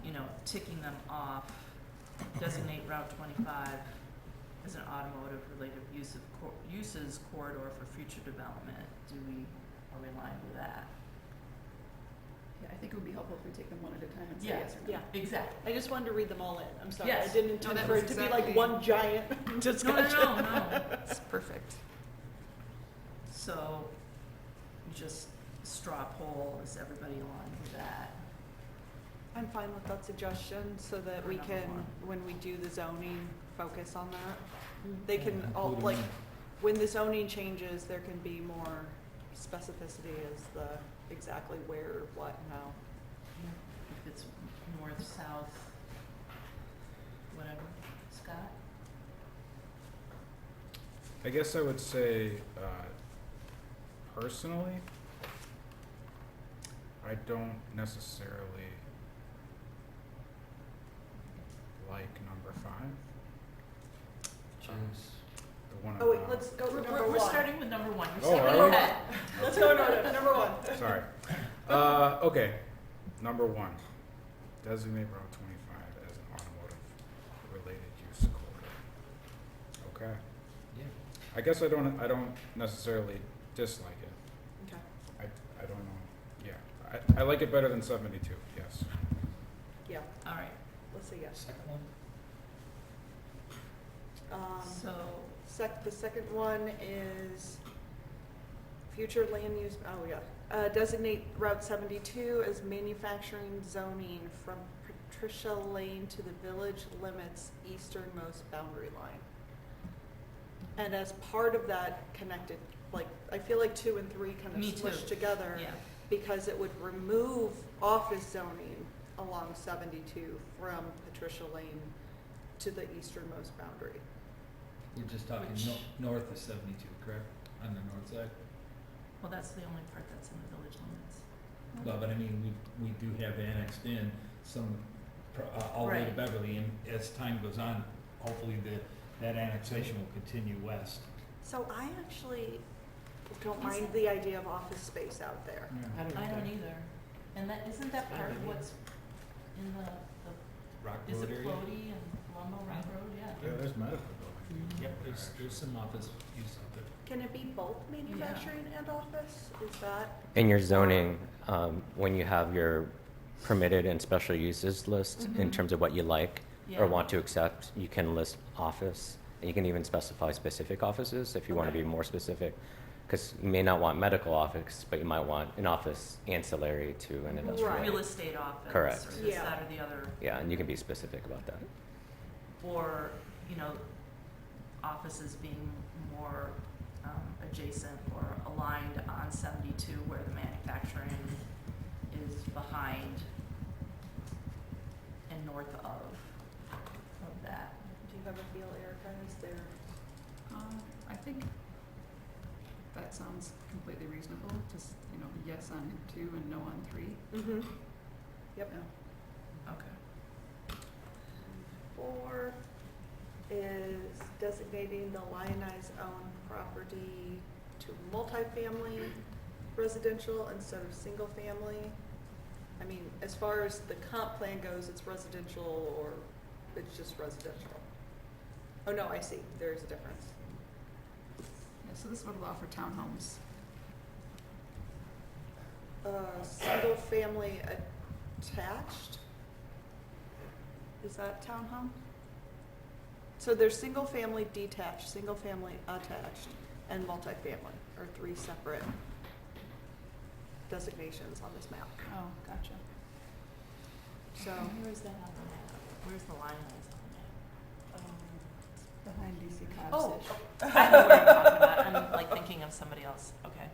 you know, ticking them off, designate Route 25 as an automotive-related uses corridor for future development. Are we in line with that? Yeah, I think it would be helpful if we take them one at a time and say Yeah. yes or no. Yeah. Exactly. I just wanted to read them all in. I'm sorry. Yes. I didn't intend that for was it to be exactly- like one giant discussion. No. It's perfect. So, just straw poll, is everybody aligned with that? I'm fine with that suggestion, so that we Number can, one. when we do the zoning, focus on that. They can Yeah, all, include 'em like, in. when the zoning changes, there can be more specificity as the exactly where, what, and how. If it's north, south, whatever. Scott? I guess I would say, personally, I don't necessarily like number 5. Choose. The one Oh, wait, about- let's go with number We're one. starting with number one. You're Oh, skipping are we? ahead. Let's go in order. Number one. Sorry. Okay, number 1, designate Route 25 as an automotive-related use corridor. Okay. Yeah. I guess I don't necessarily dislike it. Okay. I don't know. Yeah, I like it better than 72. Yes. Yeah, All right, let's say yes. Second one? so, The second one is future land use, oh yeah. Designate Route 72 as manufacturing zoning from Patricia Lane to the village limits easternmost boundary line. And as part of that connected, like, I feel like 2 and 3 kind Me of too. smushed together. yeah. Because it would remove office zoning along 72 from Patricia Lane to the easternmost boundary. We're just talking Which- north of 72, correct? On the north side? Well, that's the only part that's in the village limits. Well, but I mean, we do have annexed in some, all the way to Right. Beverly, and as time goes on, hopefully that annexation will continue west. So I actually don't Is mind it- the idea of office space out there. I don't I know. don't either. And that, isn't that part of what's in the Rock is Road it area? Flody and Palumbo Rock Road? Yeah. there's medical building. Yep, there's some office use out there. Can it be both manufacturing and office? Is that? In your zoning, when you have your permitted and special uses list, in Mhm. terms of what you like Yeah. or want to accept, you can list office. And you can even specify specific offices if you want to Okay. be more specific. Because you may not want medical office, but you might want an office ancillary to an industrial. Right. Real estate office. Correct. Or this, Yeah. that, or the other. Yeah, and you can be specific about that. Or, you know, offices being more adjacent or aligned on 72 where the manufacturing is behind and north of that. Do you have a feel, Erica? Is there? I think that sounds completely reasonable, just, yes on 2 and no on 3. Mm-hmm. Yep. Okay. 4 is designating the Lionize owned property to multifamily residential instead of single family. I mean, as far as the comp plan goes, it's residential or it's just residential. Oh, no, I see, there's a difference. Yeah, so this would allow for townhomes. Single family attached? Is that townhome? So there's single family detached, single family attached, and multifamily are 3 separate designations on this map. Oh, gotcha. So, Where is that on the map? Where's the line lines on the map? Behind DC Cobb's. Oh, I know what you're talking about. I'm like thinking of somebody else. Okay.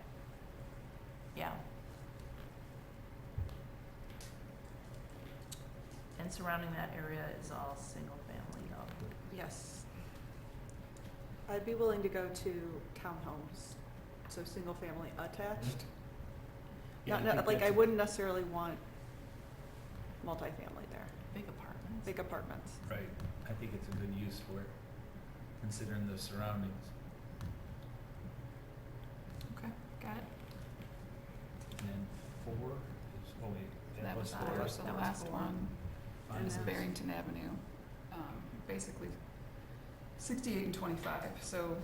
Yeah. And And surrounding that area is all single family though. Yes. I'd be willing to go to townhomes, so single family attached. Yeah, Not, I think like, I that's- wouldn't necessarily want multifamily there, Big apartments. big apartments. Right, I think it's a good use for it, considering the surroundings. Okay, got it. And then 4 is, oh wait, That was four. the That was last 4. one, is Finances. Barrington Avenue, basically 68 and 25. So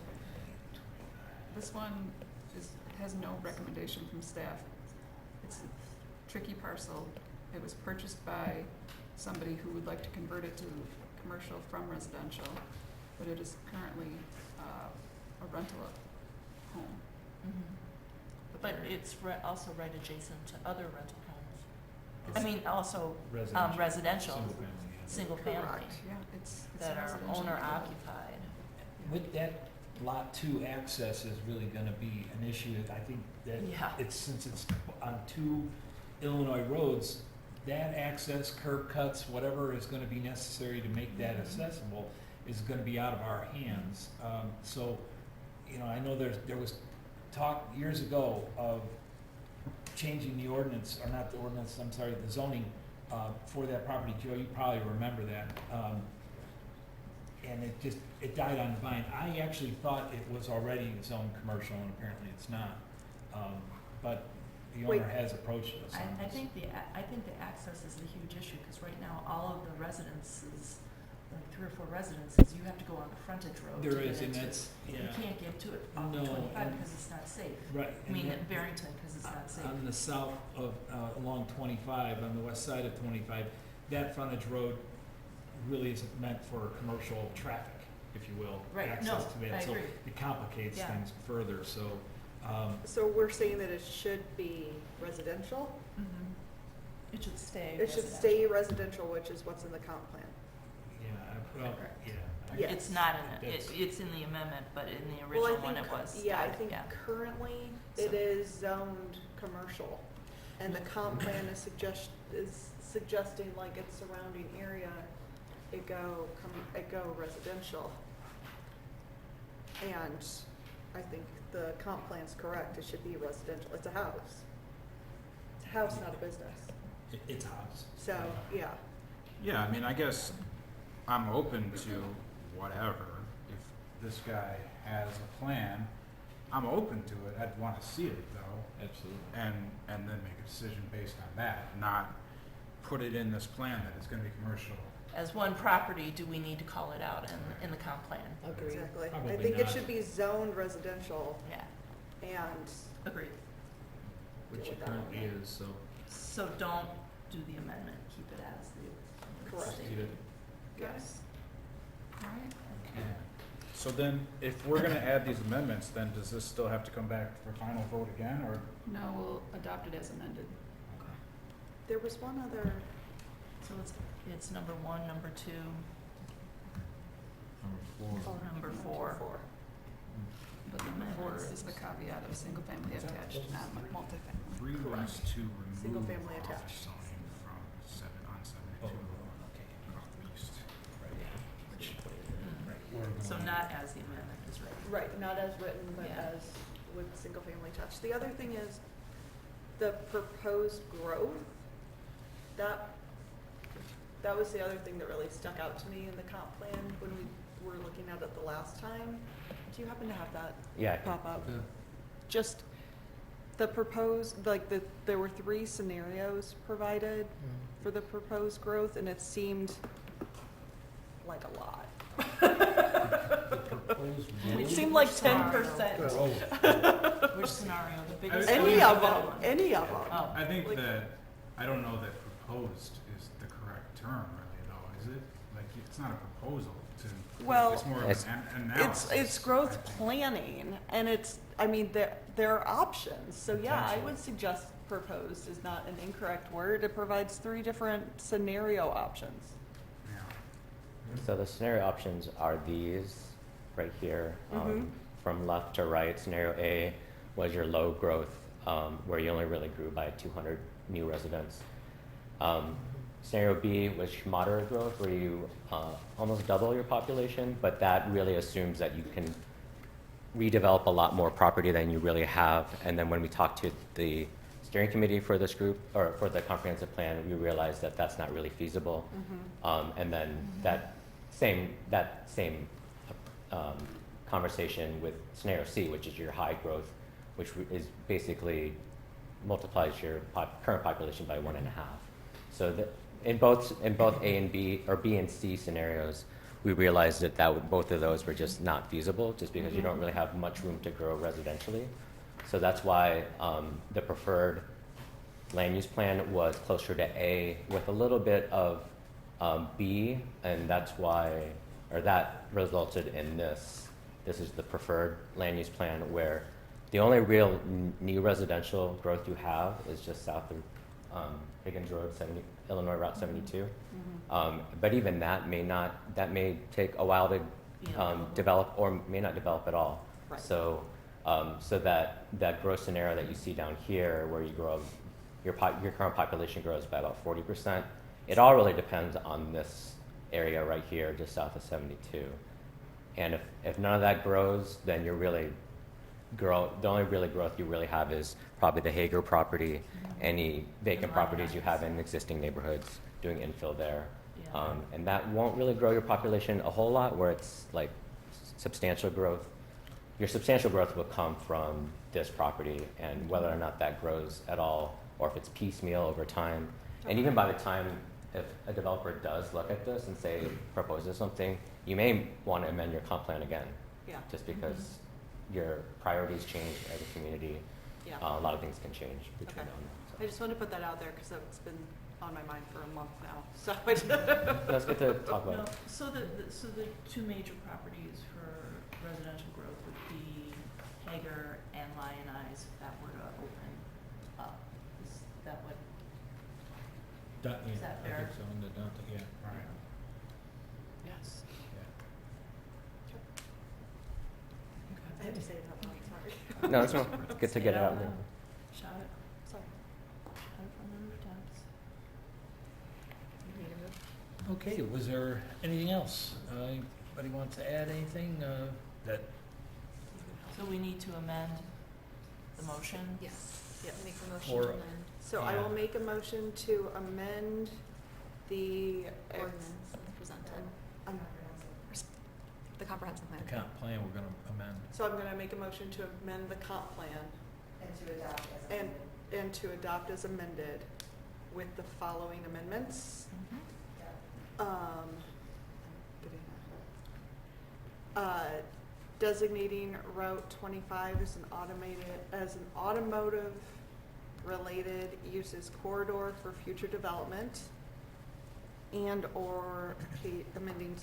this one has no recommendation from staff. It's a tricky parcel. It was purchased by somebody who would like to convert it to commercial from residential, but it is currently a rental home. Mhm. But it's also right adjacent to other rental homes. I It's mean, also residential, Single family, yeah. single family, Correct. Yeah, it's that are residential. owner occupied. With that lot 2 access is really gonna be an issue. I think that Yeah. since it's on 2 Illinois roads, that access, curb cuts, whatever is gonna be necessary to make that accessible is gonna be out of our hands. So, you know, I know there was talk years ago of changing the ordinance, or not the ordinance, I'm sorry, the zoning, for that property. Joe, you probably remember that. And it died on the vine. I actually thought it was already zoned commercial, and apparently it's not. But the Wait. owner has approached us on I this. think the access is a huge issue, because right now, all of the residences, like 3 or 4 residences, you have to go on the frontage road to There get is, and into it. that's, You yeah, can't get to it off No, 25 and- because it's not safe. right. I and mean, that- at Barrington, because it's not safe. On the south of, along 25, on the west side of 25, that frontage road really isn't meant for commercial traffic, if you will. Right, Access no, to that. I So agree. it complicates Yeah. things further, so, So we're saying that it should be residential? Mhm. It should stay It should stay residential, which is what's in the comp plan. yeah, well, Correct. yeah. Yes. It's not in it, That's- it's in the amendment, but in the Well, I original one think it was. Yeah, I Got it, think yeah. currently So- it is zoned commercial, and the comp plan is suggesting like its surrounding area, it go residential. And I think the comp plan's correct, it should be residential, it's a house. It's a house, not a business, It's a house. so, yeah. Yeah, I mean, I guess I'm open to whatever. If this guy has a plan, I'm open to it. I'd want to see it though, Absolutely. and then make a decision based on that, not put it in this plan that it's going to be commercial. As one property, do we need to call it out in the comp plan? Agreed. Exactly. I Probably think it not. should be zoned residential Yeah, and, agreed. Which Deal it with that one. currently is, so. So don't do the amendment, keep it as the. Correct. stated. yes. All right. Okay. So then, if we're going to add these amendments, then does this still have to come back for final vote again, or? No, we'll adopt it as amended. There was one other, So it's number 1, number 2, number 4. But number 4 is the caveat of single family What's that? attached, not multifamily. 3 was to remove Single family office attached. zoning from on 72 Northeast. Which, So not as the amendment is written. right, not as written, but Yeah. as with single family touch. The other thing is the proposed growth, that was the other thing that really stuck out to me in the comp plan when we were looking at it the last time. Do you happen to have that Yeah, I can- pop up? Just the proposed, like there were 3 scenarios provided for the proposed growth, and it seemed like a lot. It seemed like 10%. Which scenario, the biggest? Any one or of the them, middle one? any of them. Oh, I think Like- that, I don't know that proposed is the correct term really though, is it? Like, it's not a proposal to, Well, it's more of It's- an analysis. It's I growth think. planning, and I mean, there are options, so yeah, I Potential. would suggest proposed is not an incorrect word, it provides 3 different scenario options. Yeah. So the scenario options are these right here, Mhm. from left to right. Scenario A was your low growth, where you only really grew by 200 new residents. Scenario B was moderate growth, where you almost double your population, but that really assumes that you can redevelop a lot more property than you really have. And then when we talked to the steering committee for this group, or for the comprehensive plan, we realized that that's not really feasible. And then that same conversation with scenario C, which is your high growth, which is basically multiplies your current population by 1.5. So in both A and B, or B and C scenarios, we realized that both of those were just not feasible, just because you don't really have much room to grow residentially. So that's why the preferred land use plan was closer to A with a little bit of B, and that's why, or that resulted in this. This is the preferred land use plan, where the only real new residential growth you have is just south of Higgins Road, Illinois Route 72. But even that may take a while to develop, or may not develop at all. Right. So that growth scenario that you see down here, where you grow, your current population grows by about 40%. It all really depends on this area right here, just south of 72. And if none of that grows, then you're really the only really growth you really have is probably the Hager property, any vacant properties you have in existing neighborhoods, doing infill there. And that won't really grow your population a whole lot, where it's like substantial growth. Your substantial growth will come from this property, and whether or not that grows at all, or if it's piecemeal over time. And even by the time, if a developer does look at this and proposes something, you may want to amend your comp plan again. Yeah. Just because your priorities change as a community. Yeah. A lot of things can change between Okay. now I just wanted to put that out there because it's been on my mind for a month now. So That's good to talk No, about. so the two major properties for residential growth would be Hager and Lion Eyes, if that were to open up. Is that what, is that fair? I think so, in the Dundee, yeah. Right. yes. Okay. I had to say it out loud, sorry. No, it's not. It's good to get it out there. Shout it, Sorry. shout it from the rooftops. You need to move? Okay, was there anything else? Anybody want to add anything that, So we need to amend the motion? Yes. Yes. Make the motion Or- to amend So I will make a motion to amend the ordinance as presented, um, the comprehensive plan. the comp plan we're gonna amend? So I'm gonna make a motion to amend the comp plan and to adopt as amended with the following amendments. Designating Route 25 as an automotive related uses corridor for future development, and or amending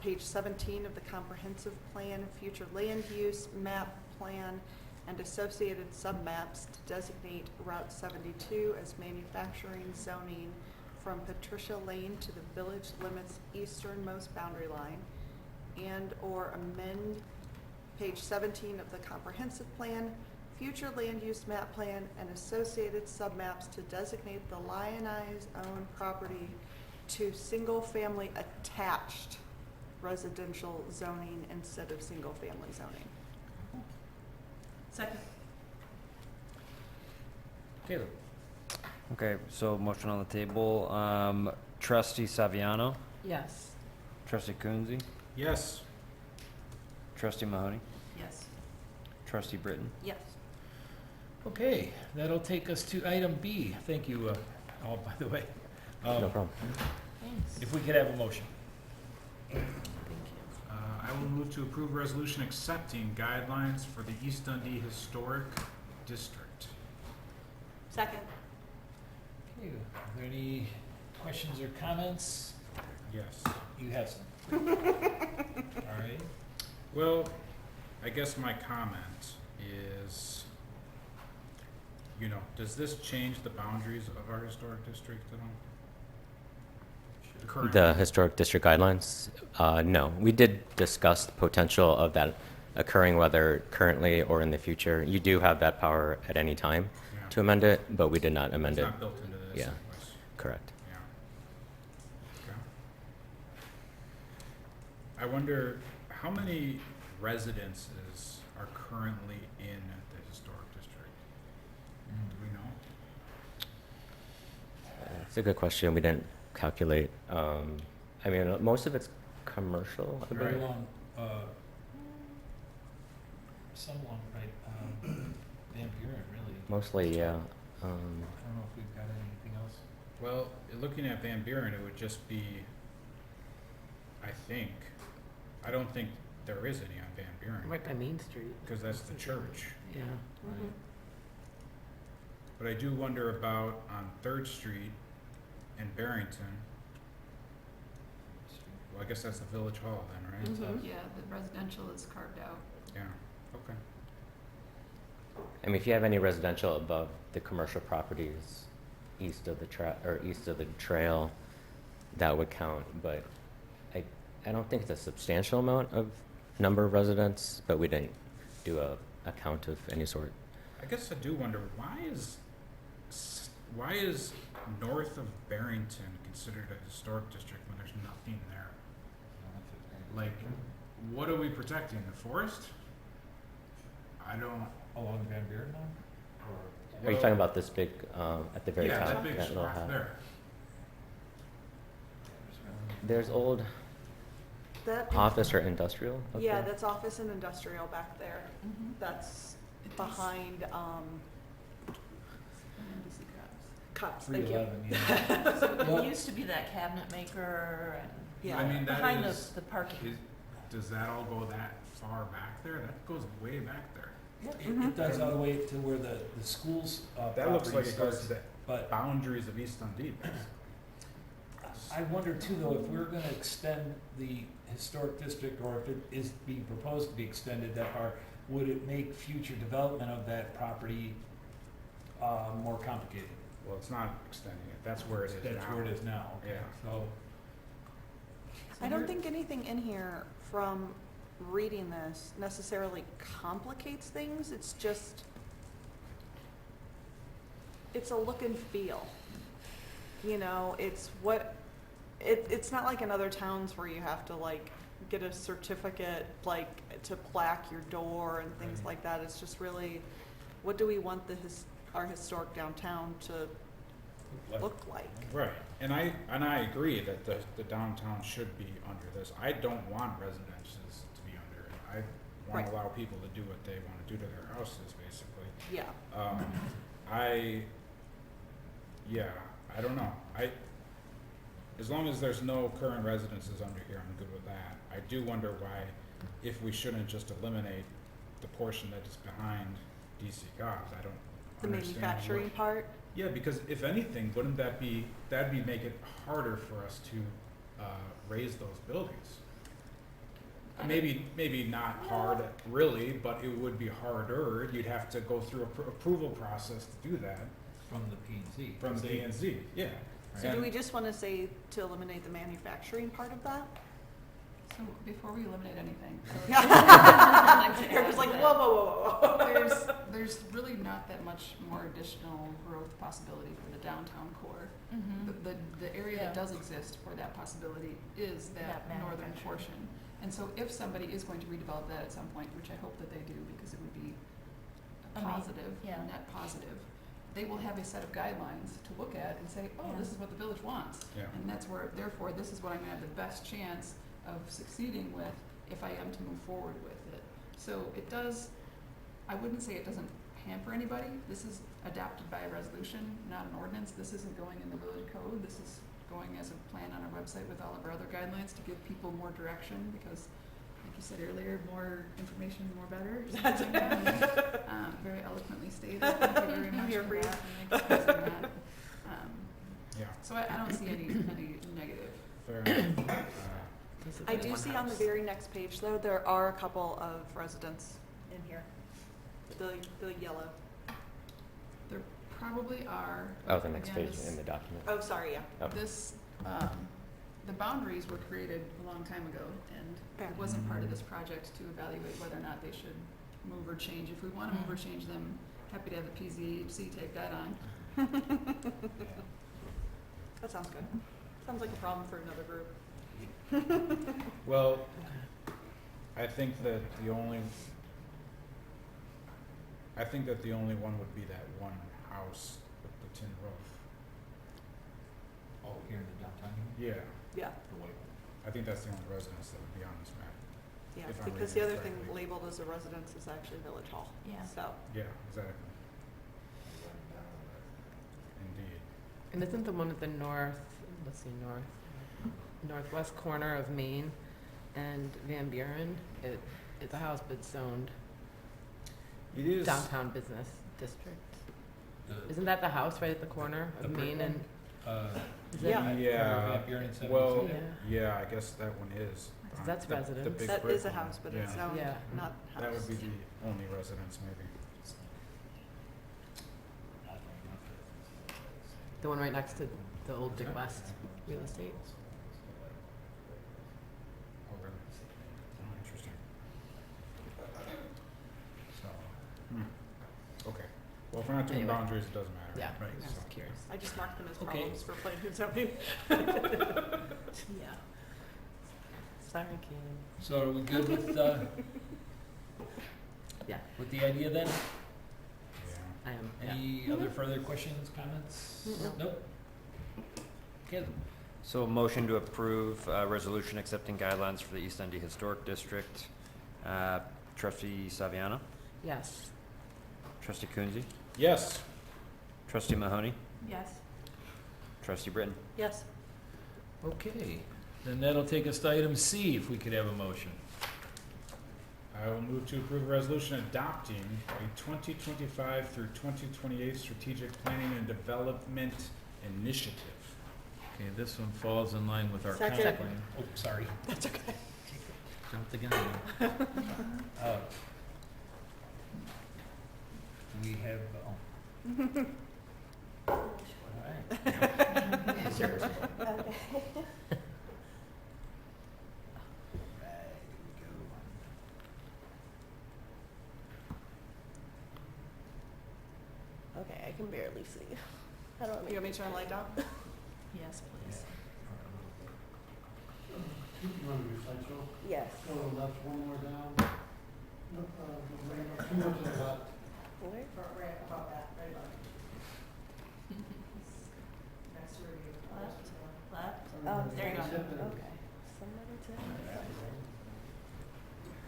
page 17 of the comprehensive plan, future land use map plan and associated submaps to designate Route 72 as manufacturing zoning from Patricia Lane to the village limits easternmost boundary line, and or amend page 17 of the comprehensive plan, future land use map plan and associated submaps to designate the Lion Eyes owned property to single-family attached residential zoning instead of single-family zoning. Second. Caleb? Okay, so motion on the table. Trustee Saviano, Yes. Trustee Coonsey, Yes. Trustee Mahoney, Yes. Trustee Britton. Yes. Okay, that'll take us to item B. Thank you, all, by the way. No problem. Thanks. If we could have a motion. Thank you. I will move to approve resolution accepting guidelines for the East Dundee Historic District. Second. Okay, are there any questions or comments? Yes. You have some. All right. Well, I guess my comment is, does this change the boundaries of our historic district at all? Current- The historic district guidelines, no. We did discuss the potential of that occurring, whether currently or in the future. You do have that power at any time Yeah. to amend it, but we did not amend It's it. not built into this. Yeah. anyways. Correct. Yeah. I wonder how many residences are currently in the historic district? Do we know? It's a good question. We didn't calculate. I mean, most of it's commercial, I Very believe. long, some long, right, Van Buren, really. Mostly, yeah. I don't know if we've got anything else. Well, looking at Van Buren, it would just be, I don't think there is any on Van Buren, Right by Main Street. because that's the church. Yeah. Mhm. But I do wonder about on Third Street and Barrington. Well, I guess that's the Village Hall then, right? Mhm. Yeah, the residential is carved out. Yeah, okay. I mean, if you have any residential above the commercial properties east of the trail, that would count. But I don't think it's a substantial amount of number of residents, but we didn't do a count of any sort. I guess I do wonder, why is north of Barrington considered a historic district when there's nothing there? Like, what are we protecting, the forest? I don't. Along Van Buren now? Are you talking about this big, at the very Yeah, top? that big little swath house? there. There's old That, office or industrial up yeah, there? that's office and industrial back there. Mhm. That's It is. behind, NBC Cops. Cops, thank you. 311, yeah. So Well- it used to be that cabinet maker and Yeah. I mean, that behind is, the parking. does that all go that far back there? That goes way back there. It does all the way to where the school's That looks like property it goes starts, to the but boundaries of East Dundee. I wonder too, though, if we're gonna extend the historic district, or if it is being proposed to be extended that far, would it make future development of that property, more complicated? Well, it's not extending it, that's where it is now. That's where it is now, okay, Yeah. so. I don't think anything in here from reading this necessarily complicates things. It's just, it's a look and feel. You know, it's what, it's not like in other towns where you have to like get a certificate, like to plaque your door and things Right. like that. It's just really, what do we want our historic downtown to look like? Right, and I agree that the downtown should be under this. I don't want residences to be under it. I wanna Right. allow people to do what they wanna do to their houses, basically. Yeah. I don't know. As long as there's no current residences under here, I'm good with that. I do wonder why, if we shouldn't just eliminate the portion that is behind DC Cobbs. I don't The understand manufacturing what- part? Yeah, because if anything, wouldn't that'd make it harder for us to raise those buildings? Maybe not hard, really, but it would be harder. You'd have to go through a approval process to do that From the P and Z. from the P&Z, yeah. So do And- we just want to say to eliminate the manufacturing part of that? So before we eliminate anything, You're just like, whoa, whoa, whoa, whoa. there's really not that much more additional growth possibility for the downtown core. Mhm. The area Yeah. that does exist for that possibility is that That northern manufacturing. portion. And so if somebody is going to redevelop that at some point, which I hope that they do, because it would be a positive, yeah. net positive, they will have a set of guidelines to look at and say, oh, Yeah. this is what the village wants. Yeah. And that's where, therefore, this is what I'm gonna have the best chance of succeeding with if I am to move forward with it. So it does, I wouldn't say it doesn't hamper anybody. This is adopted by a resolution, not an ordinance. This isn't going in the village code. This is going as a plan on our website with all of our other guidelines to give people more direction because, like you said earlier, more information, more better. Very eloquently stated. Thank you very much Here for for you. that and expressing that. Yeah, So I don't see any negative. fair enough. I do see on the very next page, though, there are a couple of residents in here. The yellow. There probably are. Oh, the next again, page this- in the document. Oh, sorry, yeah. Oh. This, the boundaries were created a long time ago, and Fair. it wasn't part of this project to evaluate whether or not they should move or change. If we want to move or change them, happy to have the PZHC take that on. That sounds good. Sounds like a problem for another group. Well, I think that the only one would be that one house with the tin roof. Oh, here in the downtown? Yeah, Yeah, The white one. I think that's the only residence that would be on this map. yeah, If I'm because the reading it other thing correctly. labeled as a residence is actually Village Hall. Yeah. So, Yeah, exactly. Indeed. And isn't the one at the northwest corner of Main and Van Buren, it's a house but zoned It is. downtown business district? The- Isn't that the house right at the corner The of brick Main one? and? is it- Yeah. Yeah, Van Buren and well, 72. yeah, I guess that one is. That's The residence. big that brick is a one. house, but it's Yeah. zoned, Yeah. not house. That would be the only residence, maybe. The one right next to the old Dick West real estate? Oh, really? Oh, interesting. So, Okay. Well, if we're not doing Anyway. boundaries, it doesn't matter. Yeah, Right. I was So- just curious. I just marked them as Okay. problems for planning and zoning. Yeah. Sorry, Kim. so are we good Yeah, with the idea then? Yeah. I am, yeah. Any other further questions, comments? Nope. Okay, So a motion to approve resolution accepting guidelines for the East Dundee Historic District. Trustee Saviano, Yes. trustee Coonsey, Yes. trustee Mahoney, Yes. trustee Britton. Yes, okay. Then that'll take us to item C, if we could have a motion. I will move to approve a resolution adopting a 2025 through 2028 strategic planning and development initiative. Okay, this one falls in line with our comp Second. plan. Oh, sorry. that's okay. Jumped the gun. Do we have, All right. Sure. Okay, I can barely see. How do I You make want me to turn the light down? Yes, please. You want to do slideshow? Yes. So that's one more down. Two more to the left. Where? Right about that, right about Next to review. Left. Oh, There you go. Okay. Somebody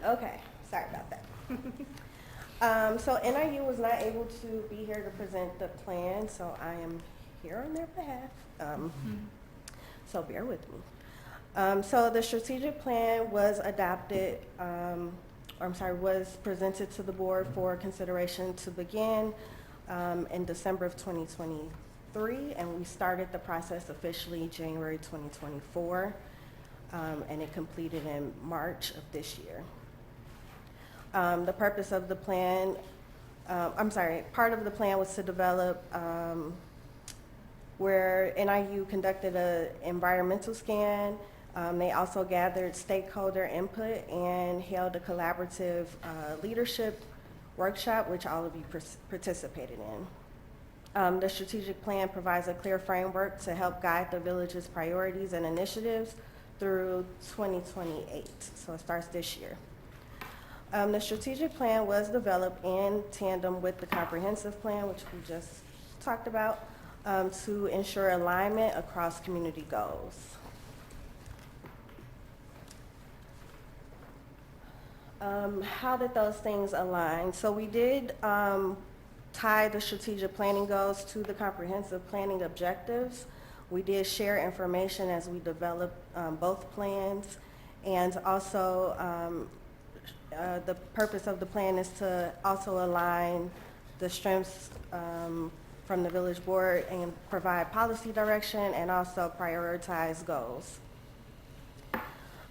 to. Okay, sorry about that. So NIU was not able to be here to present the plan, so I am here on their behalf. So bear with me. So the strategic plan was adopted, was presented to the board for consideration to begin in December of 2023, and we started the process officially January 2024, and it completed in March of this year. The purpose of the plan, part of the plan was to develop where NIU conducted an environmental scan. They also gathered stakeholder input and held a collaborative leadership workshop, which all of you participated in. The strategic plan provides a clear framework to help guide the village's priorities and initiatives through 2028, so it starts this year. The strategic plan was developed in tandem with the comprehensive plan, which we just talked about, to ensure alignment across community goals. How did those things align? So we did tie the strategic planning goals to the comprehensive planning objectives. We did share information as we developed both plans, and also the purpose of the plan is to also align the strengths from the village board and provide policy direction and also prioritize goals.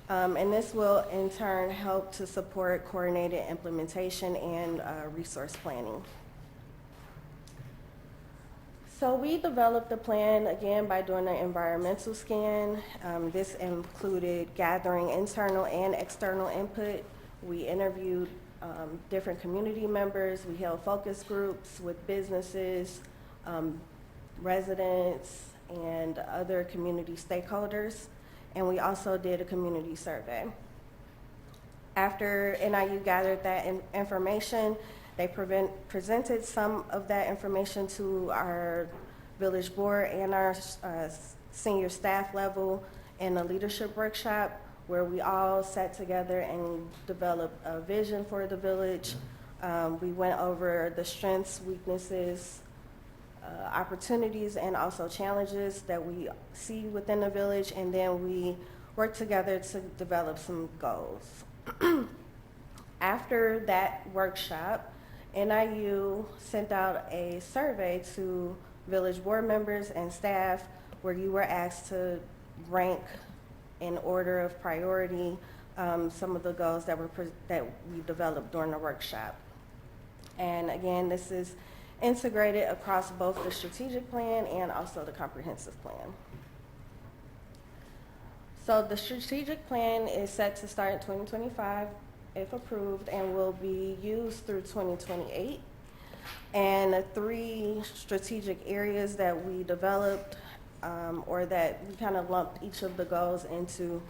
And this will in turn help to support coordinated implementation and resource planning. So we developed the plan again by doing an environmental scan. This included gathering internal and external input. We interviewed different community members. We held focus groups with businesses, residents, and other community stakeholders. and we also did a community survey. After NIU gathered that information, they presented some of that information to our village board and our senior staff level in a leadership workshop where we all sat together and developed a vision for the village. We went over the strengths, weaknesses, opportunities, and also challenges that we see within the village, and then we worked together to develop some goals. After that workshop, NIU sent out a survey to village board members and staff where you were asked to rank in order of priority some of the goals that we developed during the workshop. And again, this is integrated across both the strategic plan and also the comprehensive plan. So the strategic plan is set to start in 2025 if approved and will be used through 2028. And the 3 strategic areas that we developed or that we kind of lumped each of the goals into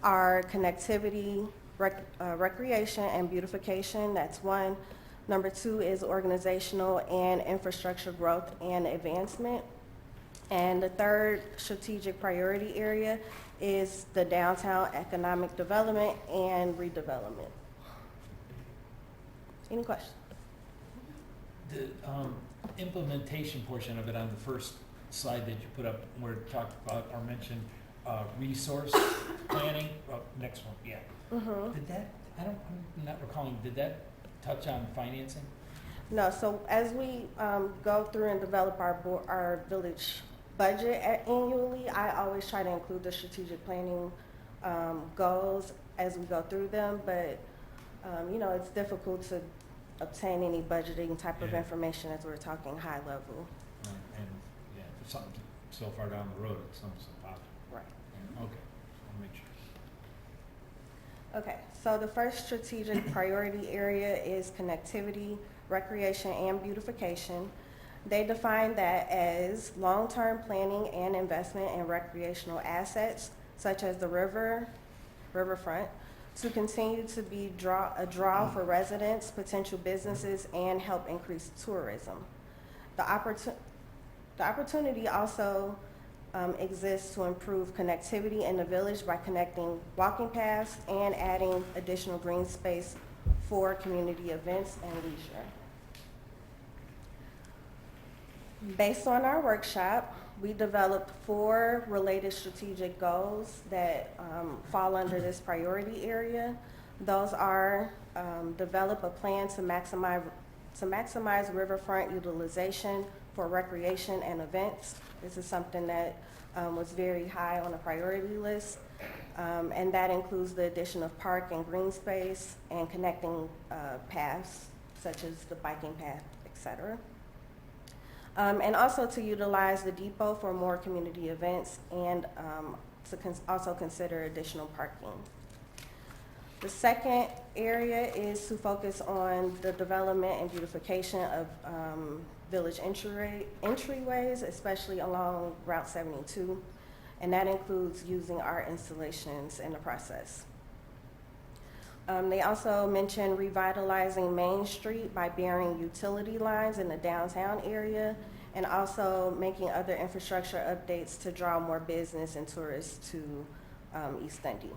are connectivity, recreation, and beautification. That's 1. Number 2 is organizational and infrastructure growth and advancement. And the 3rd strategic priority area is the downtown economic development and redevelopment. Any questions? The implementation portion of it on the first slide that you put up, where it talked about or mentioned resource planning. Next one, yeah. Mm-hmm. Did that? I'm not recalling. Did that touch on financing? No. So as we go through and develop our village budget annually, I always try to include the strategic planning goals as we go through them. But you know, it's difficult to obtain any budgeting type of information as we're talking high level. And yeah, for something so far down the road, it's something so possible. Right. Okay, I'll make sure. Okay, so the first strategic priority area is connectivity, recreation, and beautification. They define that as long-term planning and investment in recreational assets, such as the riverfront, to continue to be a draw for residents, potential businesses, and help increase tourism. The opportunity also exists to improve connectivity in the village by connecting walking paths and adding additional green space for community events and leisure. Based on our workshop, we developed 4 related strategic goals that fall under this priority area. Those are develop a plan to maximize riverfront utilization for recreation and events. This is something that was very high on the priority list, and that includes the addition of park and green space and connecting paths such as the biking path, etc. And also to utilize the depot for more community events and to also consider additional parking. The second area is to focus on the development and beautification of village entryways, especially along Route 72, and that includes using art installations in the process. They also mentioned revitalizing Main Street by burying utility lines in the downtown area and also making other infrastructure updates to draw more business and tourists to East Dundee.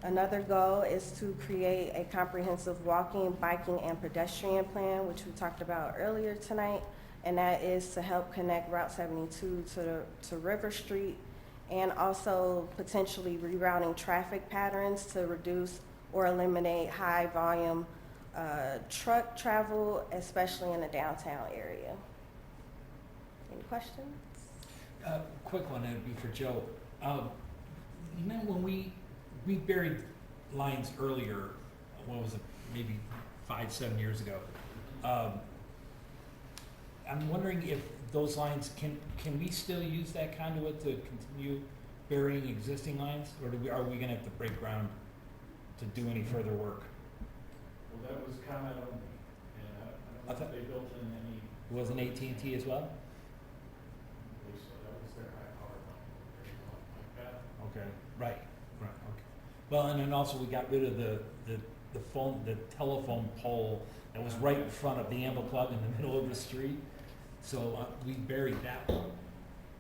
Another goal is to create a comprehensive walking, biking, and pedestrian plan, which we talked about earlier tonight, and that is to help connect Route 72 to River Street, and also potentially rerouting traffic patterns to reduce or eliminate high volume truck travel, especially in the downtown area. Any questions? Quick one, it'd be for Joe. You know, when we buried lines earlier, what was it, maybe 5-7 years ago, I'm wondering if those lines, can we still use that conduit to continue burying existing lines, or are we gonna have to break ground to do any further work? Well, that was comment only, and I don't know if they built in any. Wasn't AT&T as well? So that was their high power line. right, okay. Well, and then also we got rid of the telephone pole that was right in front of the Amble Club in the middle of the street. So we buried that one.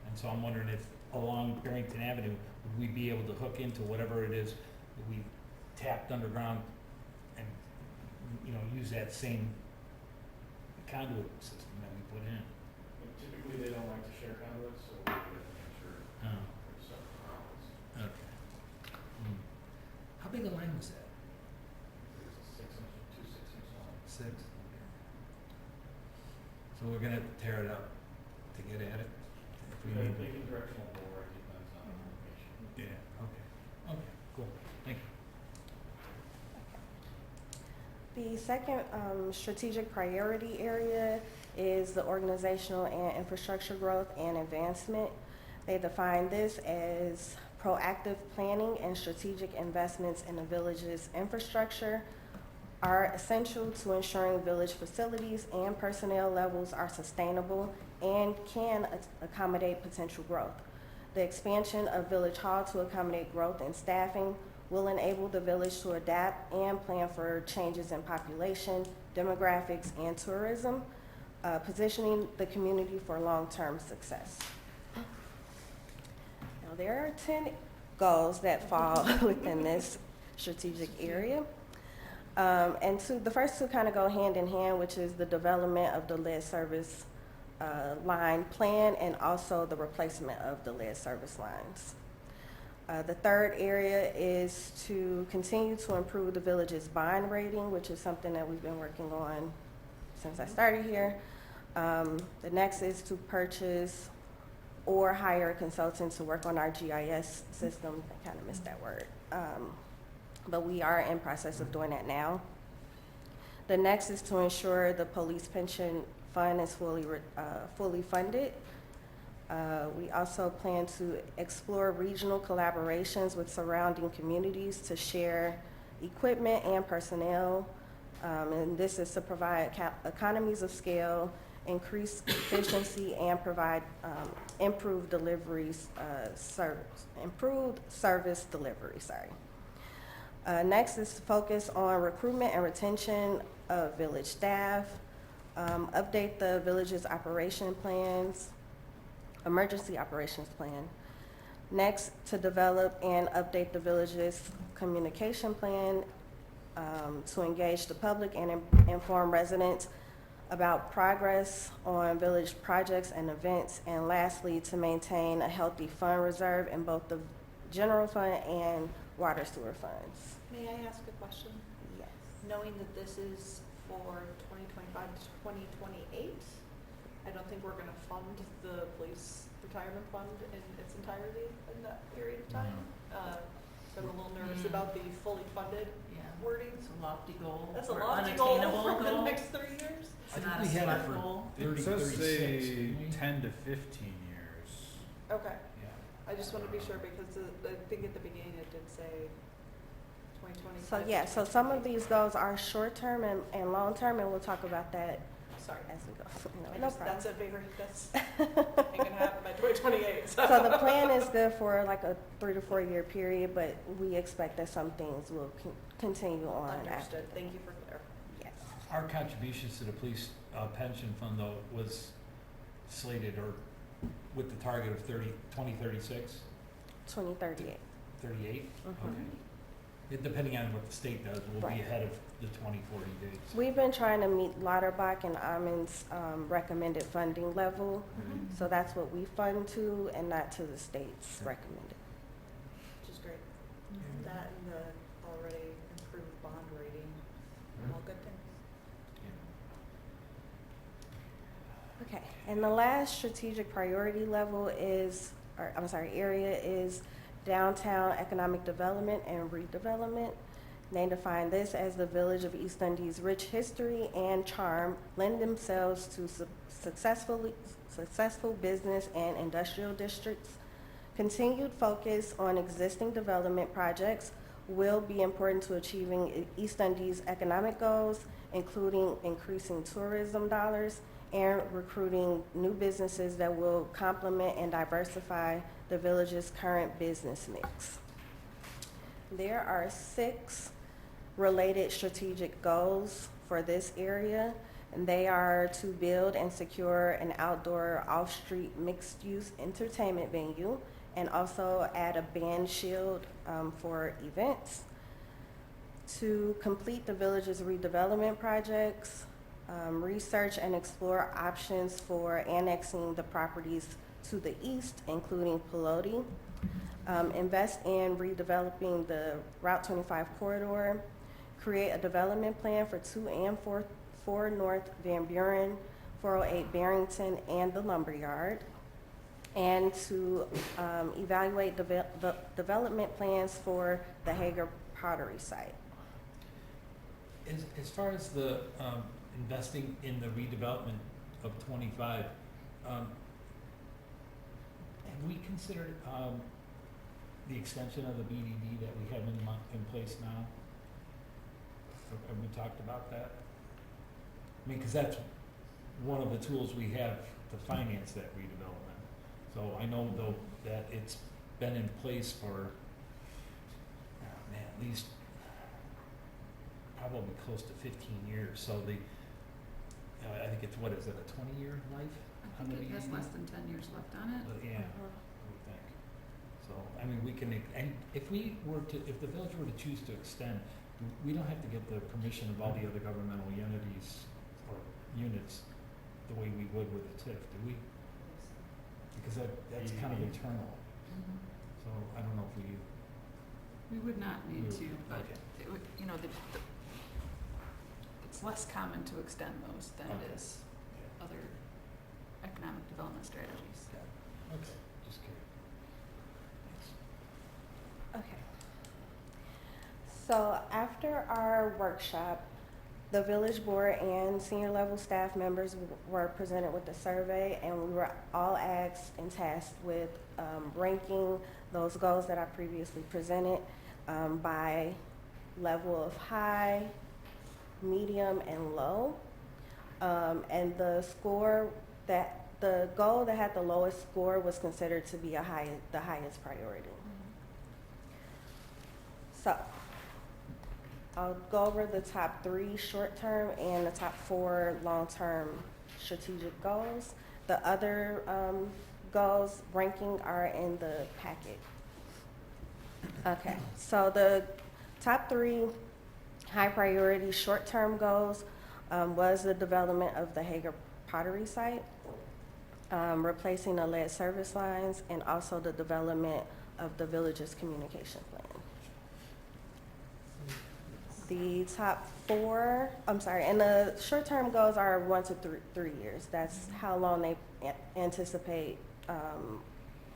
And so I'm wondering if along Barrington Avenue, would we be able to hook into whatever it is that we tapped underground and, use that same conduit system that we put in? But typically, they don't like to share conduits, so we have to make sure Oh, there's separate conduits. okay. How big a line was that? It's a 6-inch, 2 6-inch line. 6? Okay. So we're gonna have to tear it up to get at it? If we need to. Making directional bore right depends on the location. Yeah, okay. Okay, cool. Thank you. The second strategic priority area is the organizational and infrastructure growth and advancement. They define this as proactive planning and strategic investments in the village's infrastructure are essential to ensuring village facilities and personnel levels are sustainable and can accommodate potential growth. The expansion of Village Hall to accommodate growth in staffing will enable the village to adapt and plan for changes in population, demographics, and tourism, positioning the community for long-term success. Now, there are 10 goals that fall within this strategic area. And the first two kind of go hand in hand, which is the development of the lead service line plan and also the replacement of the lead service lines. The third area is to continue to improve the village's bond rating, which is something that we've been working on since I started here. The next is to purchase or hire a consultant to work on our GIS system. I kind of missed that word. But we are in process of doing that now. The next is to ensure the police pension fund is fully funded. We also plan to explore regional collaborations with surrounding communities to share equipment and personnel. And this is to provide economies of scale, increase efficiency, and provide improved service delivery. Next is to focus on recruitment and retention of village staff, update the village's emergency operations plan. Next, to develop and update the village's communication plan to engage the public and inform residents about progress on village projects and events. And lastly, to maintain a healthy fund reserve in both the general fund and water sewer funds. May I ask a question? Yes. Knowing that this is for 2025 to 2028, I don't think we're going to fund the police retirement fund in its entirety in that period of time. So I'm a little nervous about the fully funded wording. It's a lofty goal. That's a or lofty goal unattainable for the goal. next 3 years. It's I think not we a had it smart for goal. 30, It says 36, say didn't we? 10 to 15 years. Okay. Yeah. I just want to be sure because I think at the beginning it did say 2020. So yeah, so some of these goals are short-term and long-term, and we'll talk about that Sorry. as we go. That's ain't gonna happen by 2028. So the plan is good for like a 3 to 4 year period, but we expect that some things will continue on after. Understood. Thank you for clarifying. Yes. Our contributions to the police pension fund, though, was slated or with the target of 2036, 2038. 38? Mhm. Okay. Depending on what the state does, we'll Right. be ahead of the 2040 dates. We've been trying to meet Lauterbach and Ammon's recommended funding level. Mhm. So that's what we fund to and not to the state's recommended. Which is great. That and the already improved bond rating, all good things. Okay, and the last strategic priority level area is downtown economic development and redevelopment. They define this as the village of East Dundee's rich history and charm lend themselves to successful business and industrial districts. Continued focus on existing development projects will be important to achieving East Dundee's economic goals, including increasing tourism dollars and recruiting new businesses that will complement and diversify the village's current business mix. There are 6 related strategic goals for this area, and they are to build and secure an outdoor off-street mixed-use entertainment venue, and also add a band shield for events, to complete the village's redevelopment projects, research and explore options for annexing the properties to the east, including Pelote, invest in redeveloping the Route 25 corridor, create a development plan for 2 and 4 North Van Buren, 408 Barrington, and the Lumberyard, and to evaluate development plans for the Hager Pottery site. As far as the investing in the redevelopment of 25, have we considered the extension of the BDD that we have in place now? Have we talked about that? I mean, because that's one of the tools we have to finance that redevelopment. So I know though that it's been in place for, at least probably close to 15 years. So I think it's, what is it, a 20-year life? I think it has less than 10 years left on it. Yeah, I would think. So, I mean, we can, and if the village were to choose to extend, we don't have to get the permission of all the other governmental entities or units the way we would with a TIF, do we? Because that's kind of internal. So I don't know if We would not need to, but okay. it would, you know, it's less common to extend those than it is other economic development strategies. Okay, just curious. Okay. So after our workshop, the village board and senior level staff members were presented with a survey, and we were all asked and tasked with ranking those goals that I previously presented by level of high, medium, and low. And the goal that had the lowest score was considered to be the highest priority. So I'll go over the top 3 short-term and the top 4 long-term strategic goals. The other goals ranking are in the packet. Okay, so the top 3 high priority short-term goals was the development of the Hager Pottery site, replacing the lead service lines, and also the development of the village's communication plan. The top 4, and the short-term goals are 1 to 3 years. That's how long they anticipate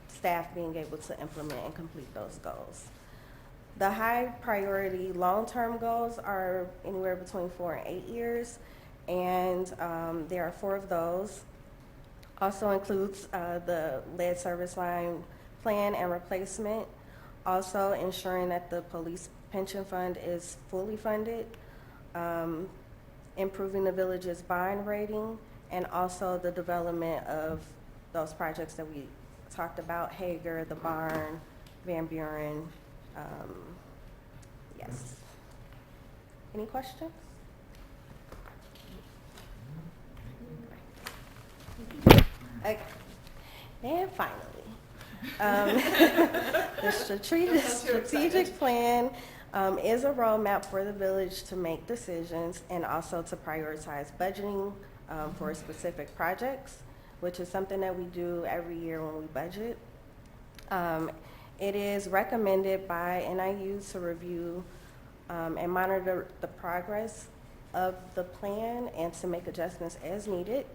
staff being able to implement and complete those goals. The high priority long-term goals are anywhere between 4 and 8 years, and there are 4 of those. Also includes the lead service line plan and replacement, also ensuring that the police pension fund is fully funded, improving the village's bond rating, and also the development of those projects that we talked about, Hager, the barn, Van Buren. Yes. Any questions? Okay. And finally, the strategic plan is a roadmap for the village to make decisions and also to prioritize budgeting for specific projects, which is something that we do every year when we budget. It is recommended by NIU to review and monitor the progress of the plan and to make adjustments as needed.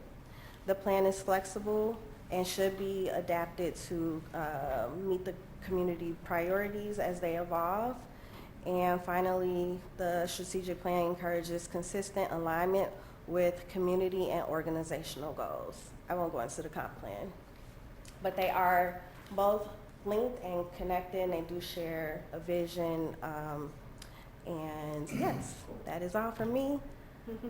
The plan is flexible and should be adapted to meet the community priorities as they evolve. And finally, the strategic plan encourages consistent alignment with community and organizational goals. I won't go into the comp plan, but they are both linked and connected, and they do share a vision. And yes, that is all from me.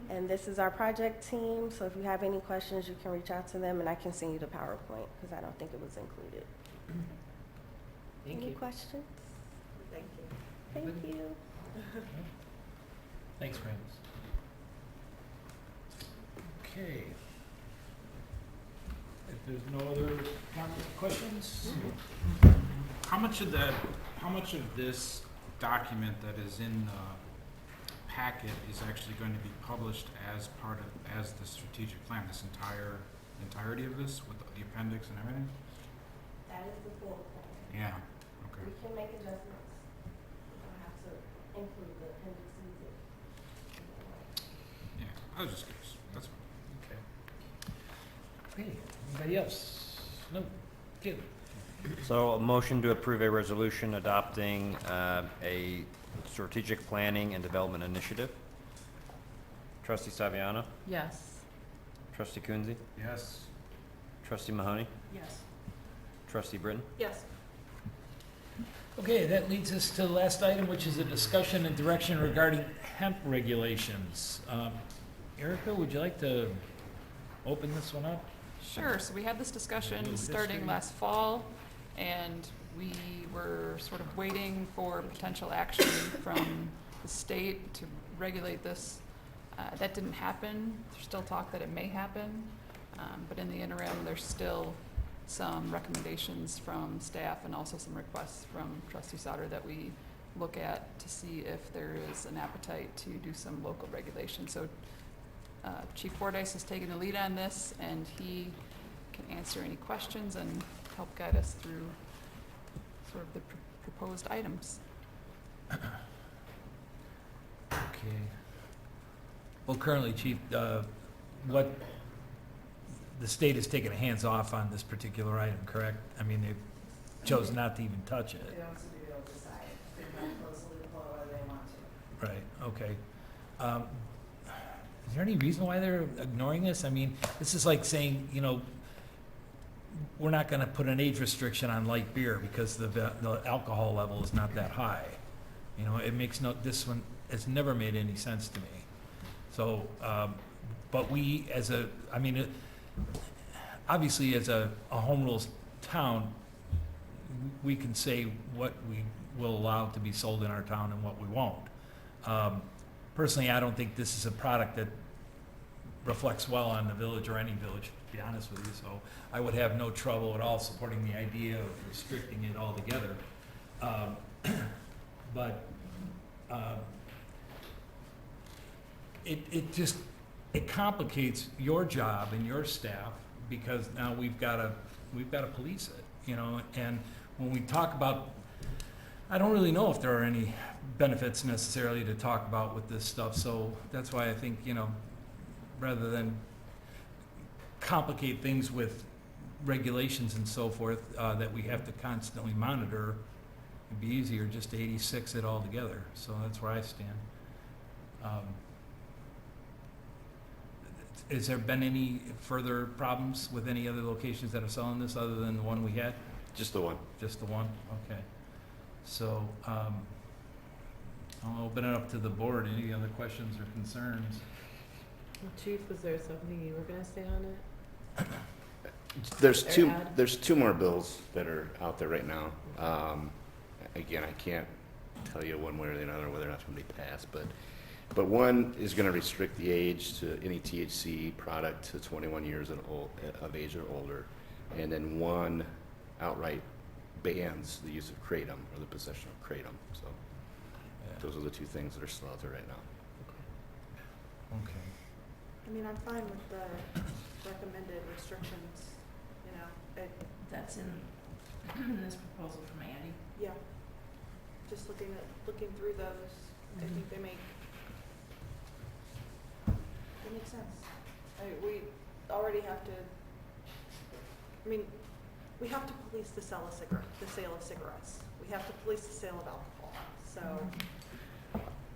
And this is our project team, so if you have any questions, you can reach out to them, and I can send you the PowerPoint, because I don't think it was included. Thank Any you. questions? Thank you. Thank you. Thanks, Francis. Okay. If there's no other comments, questions? How much of this document that is in the packet is actually going to be published as as the strategic plan, this entirety of this with the appendix and everything? That is the full plan. Yeah, okay. We can make adjustments. We don't have to include the appendices if Yeah, I was just curious, that's fine. Okay. Okay, anybody else? No? Jim? So a motion to approve a resolution adopting a strategic planning and development initiative. Trustee Saviano, Yes. Trustee Coonsey, Yes. Trustee Mahoney, Yes. Trustee Britton. Yes. Okay, that leads us to the last item, which is a discussion and direction regarding hemp regulations. Erica, would you like to open this one up? Sure, so we had this discussion Little starting history. last fall, and we were sort of waiting for potential action from the state to regulate this. That didn't happen. There's still talk that it may happen, but in the interim, there's still some recommendations from staff and also some requests from Trustee Sauter that we look at to see if there is an appetite to do some local regulation. So Chief Fordyce has taken the lead on this, and he can answer any questions and help guide us through sort of the proposed items. Okay. Well, currently, Chief, what, the state has taken a hands-off on this particular item, correct? I mean, they've chosen not to even touch it. They don't seem to be able to decide. They're going to close the loophole whether they want to. Right, okay. Is there any reason why they're ignoring this? I mean, this is like saying, you know, we're not gonna put an age restriction on light beer because the alcohol level is not that high. You know, it makes no, this one, it's never made any sense to me. So, but we as a, I mean, obviously as a home rules town, we can say what we will allow to be sold in our town and what we won't. Personally, I don't think this is a product that reflects well on the village or any village, to be honest with you. So I would have no trouble at all supporting the idea of restricting it altogether. But it just, it complicates your job and your staff because now we've got to police it, you know. And when we talk about, I don't really know if there are any benefits necessarily to talk about with this stuff. So that's why I think, you know, rather than complicate things with regulations and so forth that we have to constantly monitor, it'd be easier just to 86 it all together. So that's where I stand. Has there been any further problems with any other locations that are selling this other than the one we had? Just the one. Just the one? Okay. So, I'll open it up to the board. Any other questions or concerns? Chief, was there something you were gonna say on it? There's Or two, add? there's two more bills that are out there right now. Again, I can't tell you one way or the other whether or not it's gonna be passed, but one is gonna restrict the age to any THC product to 21 years of age or older. And then one outright bans the use of kratom or the possession of kratom. So those are the two things that are still out there right now. Okay. I mean, I'm fine with the recommended restrictions, you know, That's in this proposal from Andy. yeah. Just looking through those, I think they make sense. We already have to, I mean, we have to police the sale of cigarettes. We have to police the sale of alcohol, so.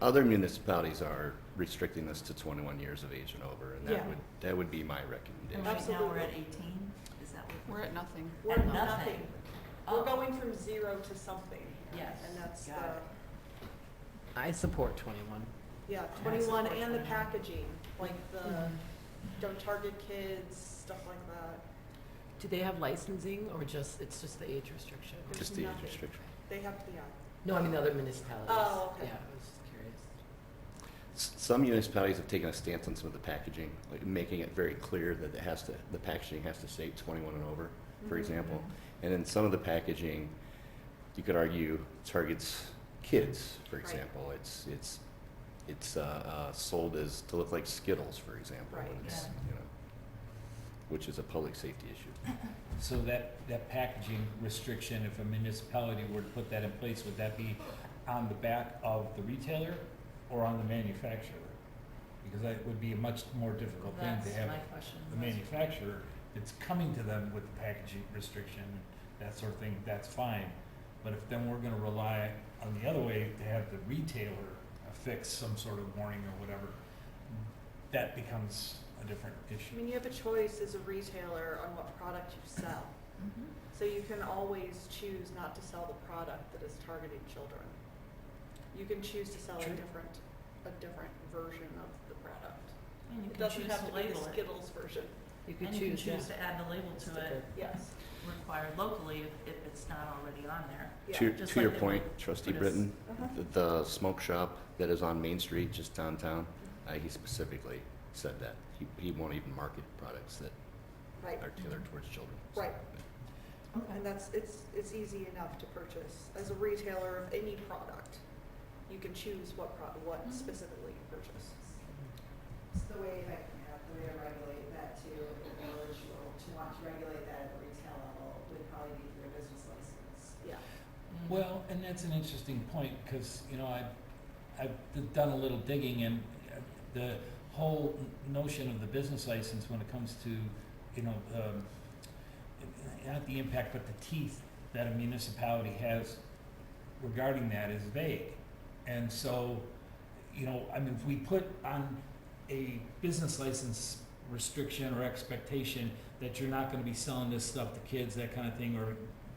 Other municipalities are restricting this to 21 years of age and over, and Yeah. that would be my recommendation. And right now, we're at Absolutely. 18? Is that what? We're at nothing. We're At at nothing. We're Oh. going from 0 to something. Yes, And that's got it. I support 21. Yeah, I 21 support and the 21. packaging, like the don't target kids, stuff like that. Do they have licensing or just, it's just the age restriction? There's Just the age nothing. restriction. They have to be on. No, I mean the other municipalities. Oh, okay. Yeah, I was just curious. Some municipalities have taken a stance on some of the packaging, like making it very clear that it has to, the packaging has to say 21 and over, for Mhm. example. And then some of the packaging, you could argue targets kids, for Right. example. It's sold as to look like Skittles, for example. Right. And it's, Yeah. you know, which is a public safety issue. So that packaging restriction, if a municipality were to put that in place, would that be on the back of the retailer or on the manufacturer? Because that would be a much more difficult thing to That's have my question. the manufacturer that's coming to them with the packaging restriction, that sort of thing, that's fine. But if then we're gonna rely on the other way to have the retailer affix some sort of warning or whatever, that becomes a different I issue. mean, you have a choice as a retailer on what product you sell. Mhm. So you can always choose not to sell the product that is targeting children. You can choose to sell a True. different version of the product. And you It can doesn't choose have to to be the label it. Skittles version. You could And you can choose, choose yeah. to add the label to Sticker. it, Yes. required locally if it's not already on there. Yeah. Just To your like they point, would Trustee put a Britton, Uh-huh. the smoke shop that is on Main Street, just downtown, he specifically said that. He won't even market products that Right, are tailored towards children. So, right. And it's easy enough to purchase. As a retailer of any product, you can choose what Mhm. specifically you purchase. It's the way, if I can add, the way to regulate that too, if the village will to want to regulate that at the retail level would probably be through a business license. Yeah. Well, and that's an interesting point, because, you know, I've done a little digging, and the whole notion of the business license when it comes to, you know, not the impact, but the teeth that a municipality has regarding that is vague. And so, you know, I mean, if we put on a business license restriction or expectation that you're not gonna be selling this stuff to kids, that kind of thing, or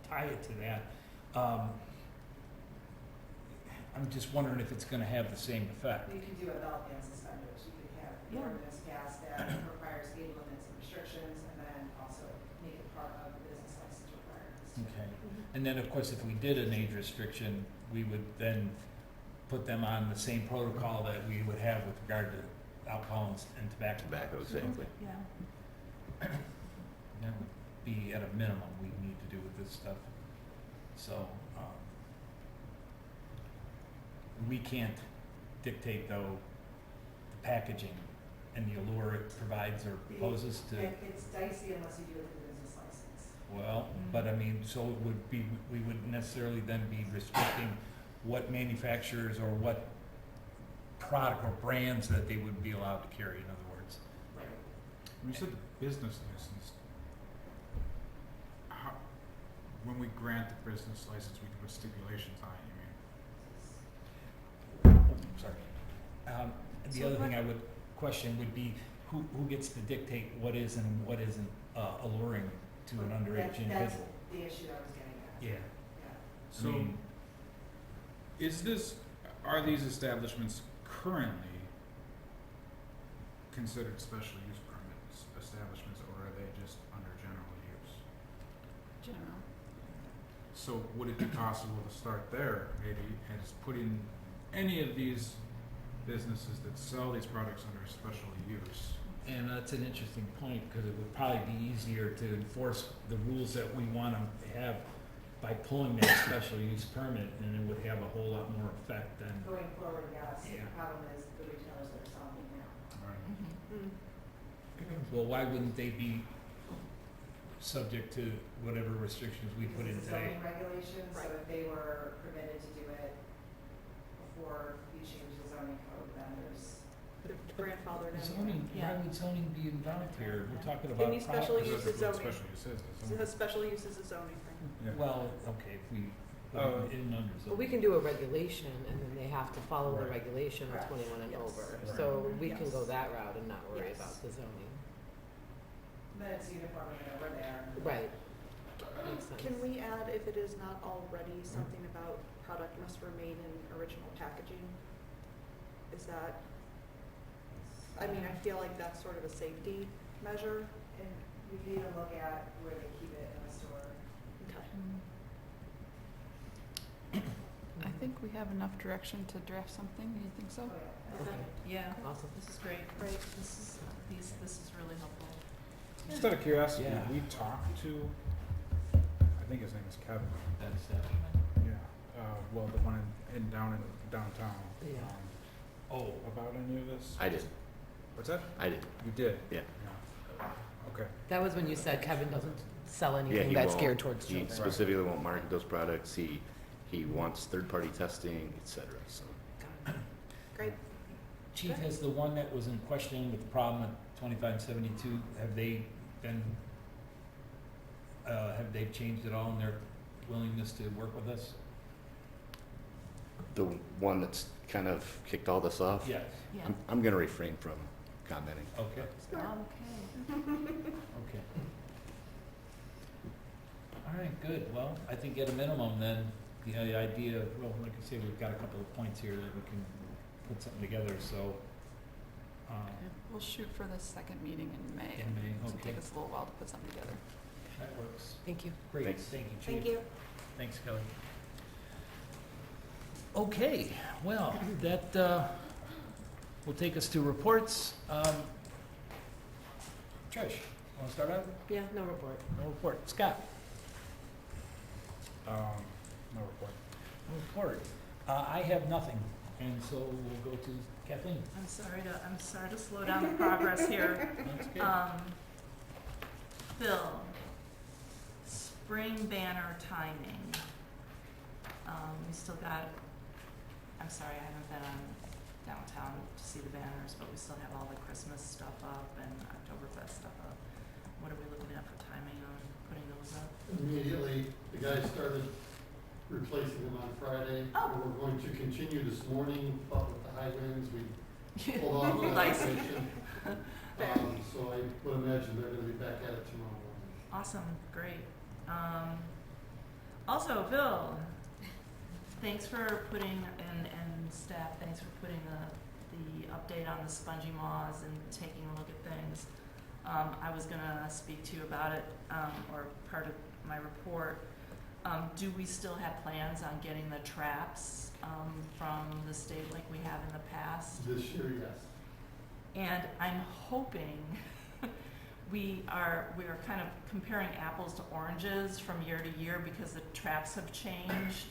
tie it to that, I'm just wondering if it's gonna have the same effect. You can do a belt and suspenders, you could have the Yeah. ordinance passed that requires speed limits and restrictions, and then also make it part of the business license requirements. Okay. And then, of course, if we did an age restriction, we would then put them on the same protocol that we would have with regard to alcohol and tobacco. Tobacco, exactly. Yeah. That would be at a minimum we need to do with this stuff. So, we can't dictate, though, the packaging and the allure it provides or poses to, It's dicey unless you do it through a business license. well, but I mean, so it would be, we would necessarily then be restricting what manufacturers or what product or brands that they would be allowed to carry, in other words. Right. When you said the business license, when we grant the business license, we can put stipulations on it, you mean? Sorry. The So other thing what- I would question would be who gets to dictate what is and what isn't alluring to an underage individual? That's the issue I was getting at. Yeah. Yeah. I So, mean, are these establishments currently considered special use permit establishments, or are they just under general use? General. So would it be possible to start there, maybe, and just put in any of these businesses that sell these products under special use? and that's an interesting point, because it would probably be easier to enforce the rules that we want to have by pulling that special use permit, and it would have a whole lot more effect than, Going forward, yes, Yeah. the problem is the retailers that are selling it now. Right. Mm. well, why wouldn't they be subject to whatever restrictions we put in Because it's today? zoning regulations, so Right. if they were permitted to do it before we changed the zoning code, then there's. They're grandfathered in. Zoning, why Yeah. would zoning be involved here? We're talking about. Any special pro- use is Because that's zoning. what special use is, it's So zoning. the special use is a zoning thing. Yeah. Well, okay, if we put it in under But we zoning. can do a regulation and then they have to follow the Right. regulation of Correct. 21 and Yes. over. Right. So we can Yes. go that route and not worry Yes. about the zoning. Then it's uniform and over there. Right. Makes sense. Can we add, if it is not already, something about product must remain in original packaging? Is that, I mean, I feel like that's sort of a safety measure. And we can even look at where they keep it in the store. I think we have enough direction to draft something. Do you think so? Okay. Yeah, Awesome. this is great. Great. This is really helpful. Just out of curiosity, Yeah. we talked to, I think his name is Kevin. That's, Yeah. Well, the one in downtown. Yeah. oh, About any of this? I did, What's that? I did, You did? yeah. Okay. That was when you said Kevin doesn't sell Yeah, anything he that's won't- geared towards He children. specifically won't market those products, he wants third-party testing, et cetera, so. Great. Chief, has the one that was in question with the problem at 2572, have they been, have they changed at all in their willingness to work with us? The one that's kind of kicked all this off? Yes. Yeah. I'm gonna refrain from commenting. Okay, Okay. okay. All right, good. Well, I think at a minimum then, the idea, well, like I say, we've got a couple of points here that we can put something together, so. We'll shoot for the second meeting in May. In May, It'll okay. take us a little while to put something together. That works. Thank you. Great, Thanks. thank you, Chief. Thank you. Thanks, Kelly. Okay, well, that will take us to reports. Trish, want to start out? Yeah, no report. No report. Scott? No report. No report. I have nothing, and so we'll go to Kathleen. I'm sorry to slow down the progress here. That's good. Phil, spring banner timing. We still got, I'm sorry, I haven't been on downtown to see the banners, but we still have all the Christmas stuff up and Oktoberfest stuff up. What are we looking at for timing on putting those up? Immediately, the guys started replacing them on Friday. Oh. And we're going to continue this morning, but with the high winds, we pulled off the Nice. operation. So I would imagine they're gonna be back at it tomorrow morning. Awesome, great. Also, Phil, thanks for putting, and staff, thanks for putting the update on the spongy moths and taking a look at things. I was gonna speak to you about it, or part of my report. Do we still have plans on getting the traps, from the state like we have in the past? This year, yes. And I'm hoping we are kind of comparing apples to oranges from year to year because the traps have changed.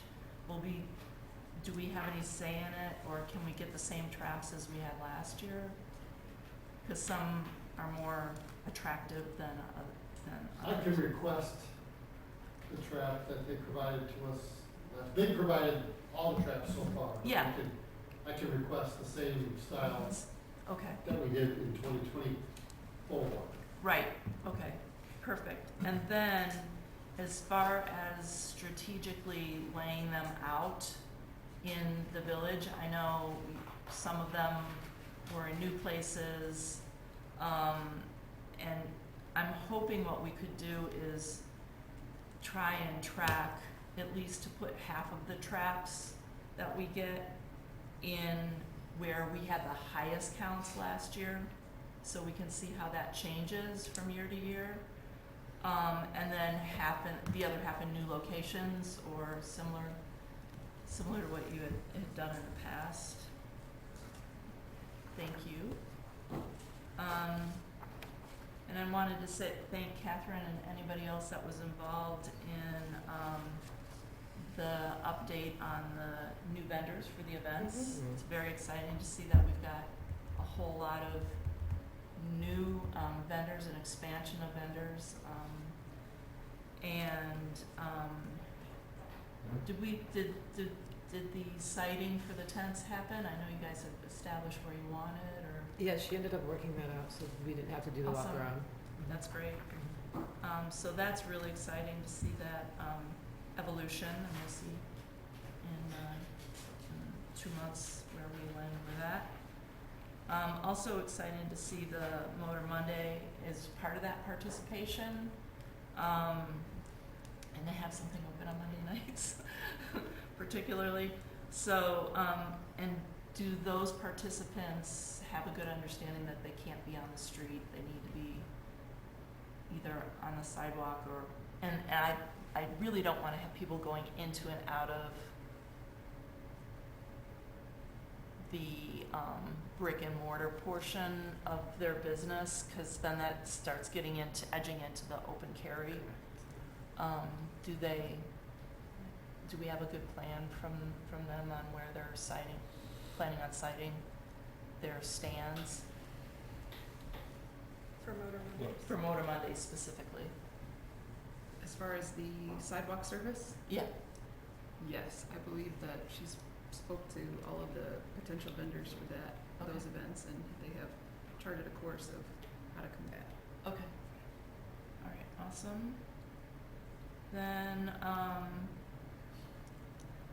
Do we have any say in it, or can we get the same traps as we had last year? Because some are more attractive than I others. can request the trap that they provided to us. They provided all the traps so far. Yeah. I can request the same style Okay. that we did in 2024. Right, okay, perfect. And then, as far as strategically laying them out in the village, I know some of them were in new places, and I'm hoping what we could do is try and track, at least to put half of the traps that we get in where we had the highest counts last year, so we can see how that changes from year to year. And then the other half in new locations or similar to what you had done in the past. Thank you. And I wanted to thank Catherine and anybody else that was involved in the update on the new vendors for the events. Mhm. It's very exciting to see that we've got a whole lot of new vendors and expansion of vendors. Did the siting for the tents happen? I know you guys have established where you want it, or, Yeah, she ended up working that out, so we didn't have to do the walk Awesome. around. that's great. So that's really exciting to see that evolution, and we'll see in 2 months where we land with that. Also excited to see the Motor Monday as part of that participation. And they have something open on Monday nights, particularly. So, and do those participants have a good understanding that they can't be on the street? They need to be, either on the sidewalk or, and I really don't wanna have people going into and out of the, brick and mortar portion of their business, cause then that starts getting into, edging into the open carry. Do we have a good plan from them on where they're planning on citing their stands? For Motor Mondays. For Motor Monday specifically? As far as the sidewalk service, Yeah. yes, I believe that she's spoke to all of the potential vendors for that, those events, and they have charted a course of how to combat. Okay. All right, awesome. Then,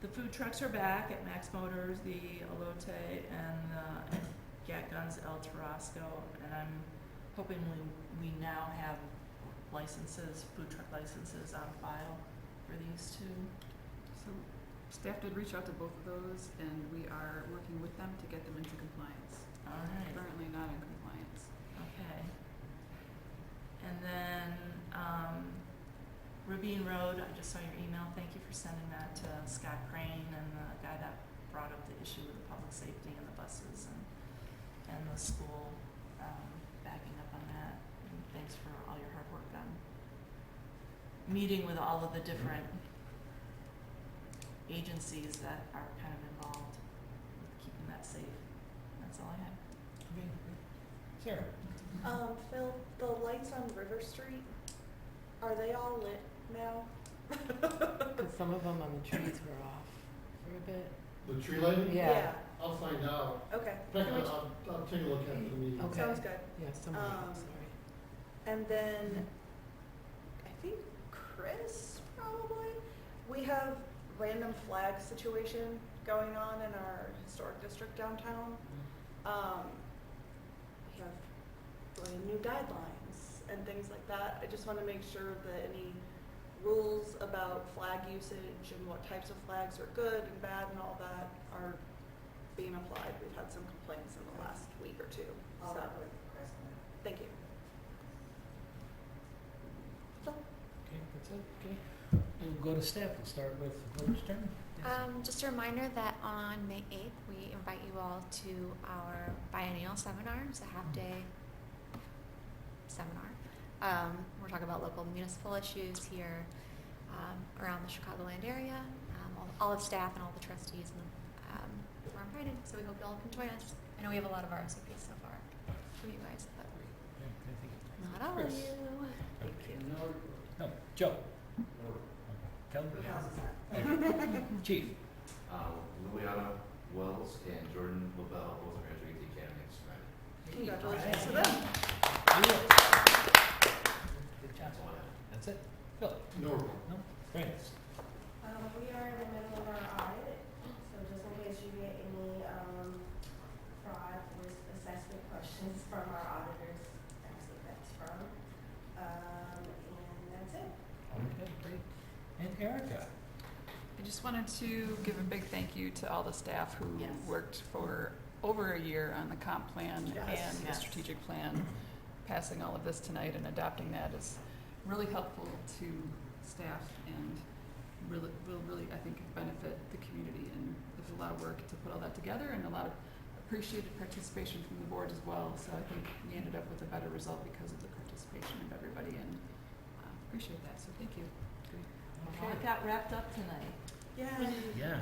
the food trucks are back at Max Motors, the Elote, and Gat Guns El Tarasco, and I'm hoping we now have licenses, food truck licenses on file for these two. So staff did reach out to both of those, and we are working with them to get them into compliance. All right. Currently not in compliance. Okay. And then, Rabine Road, I just saw your email, thank you for sending that to Scott Crane and the guy that brought up the issue with the public safety and the buses and the school, backing up on that. And thanks for all your hard work on meeting with all of the different agencies that are kind of involved with keeping that safe. That's all I have. Sarah? Phil, the lights on River Street, are they all lit now? Because some of them on the trees were off for a bit. The tree lighting? Yeah. I'll find out. Okay. In fact, I'll take a look at it in the meeting. Okay. Sounds good. Yeah, some of them, sorry. And then, I think Chris, probably, we have random flag situation going on in our historic district downtown. We have brand new guidelines and things like that. I just want to make sure that any rules about flag usage and what types of flags are good and bad and all that are being applied. We've had some complaints in the last week or two. I'll So, work with Chris on that. thank you. So, Okay, that's it, okay. We'll go to staff, we'll start with Village Attorney. Just a reminder that on May 8th, we invite you all to our biennial seminar. It's a half-day seminar. We're talking about local municipal issues here around the Chicagoland area. All of staff and all the trustees are invited, so we hope you all can join us. I know we have a lot of RSVPs so far for you guys, but not all of Chris. you. Thank you. No, Joe? Kelly? Chief? Louisiana Wells and Jordan LaBelle both graduated the academy this Friday. congratulations to them. Good job. That's it? Phil? No. No? Grants? We are in the middle of our audit, so just in case you get any, fraud risk assessment questions from our auditors, that's what that's from. And that's it. Okay, great. And Erica? I just wanted to give a big thank you to all the staff who Yes. worked for over a year on the comp plan Yes. and the Yes. strategic plan. Passing all of this tonight and adopting that is really helpful to staff and will really, I think, benefit the community. And there's a lot of work to put all that together and a lot of appreciated participation from the board as well. So I think we ended up with a better result because of the participation of everybody, and appreciate that. So thank you. Well, it got wrapped up tonight. Yeah. Yeah.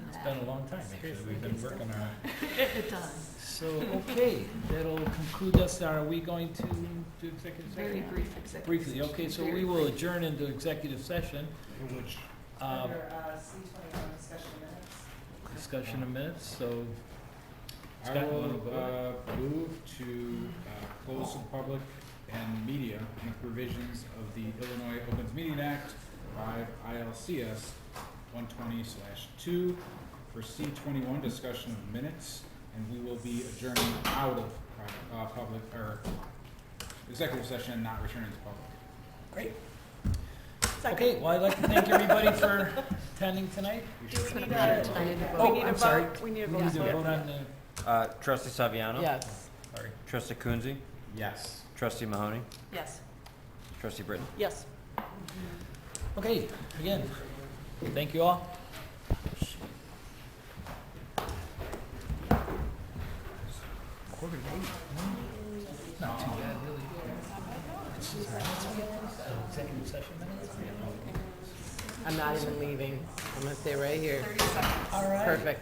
It's been a long time, actually. We've been working on it. It does. So, okay, that'll conclude us. Are we going to do executive session? Very brief executive Briefly, session. okay, so Very we will brief. adjourn into executive session. Which, Under C21 discussion minutes. Discussion of minutes, so I Scott, you wanna will go? move to close to the public and media in the provisions of the Illinois Opens Meeting Act 5 ILCS 120/2 for C21 discussion of minutes, and we will be adjourning out of public or executive session and not returning to public. Great. Okay, well, I'd like to thank everybody for attending tonight. Do we need Oh, a I'm sorry. vote? We need a We vote. need to vote on the, Trustee Saviano? Yes. sorry. Trustee Coonsey? Yes. Trustee Mahoney? Yes. Trustee Britton? Yes. Okay, again, thank you all. Quarter to 8. Not too bad, really. Executive session minutes? I'm not even leaving. I'm gonna stay right here. 30 seconds. All right. Perfect.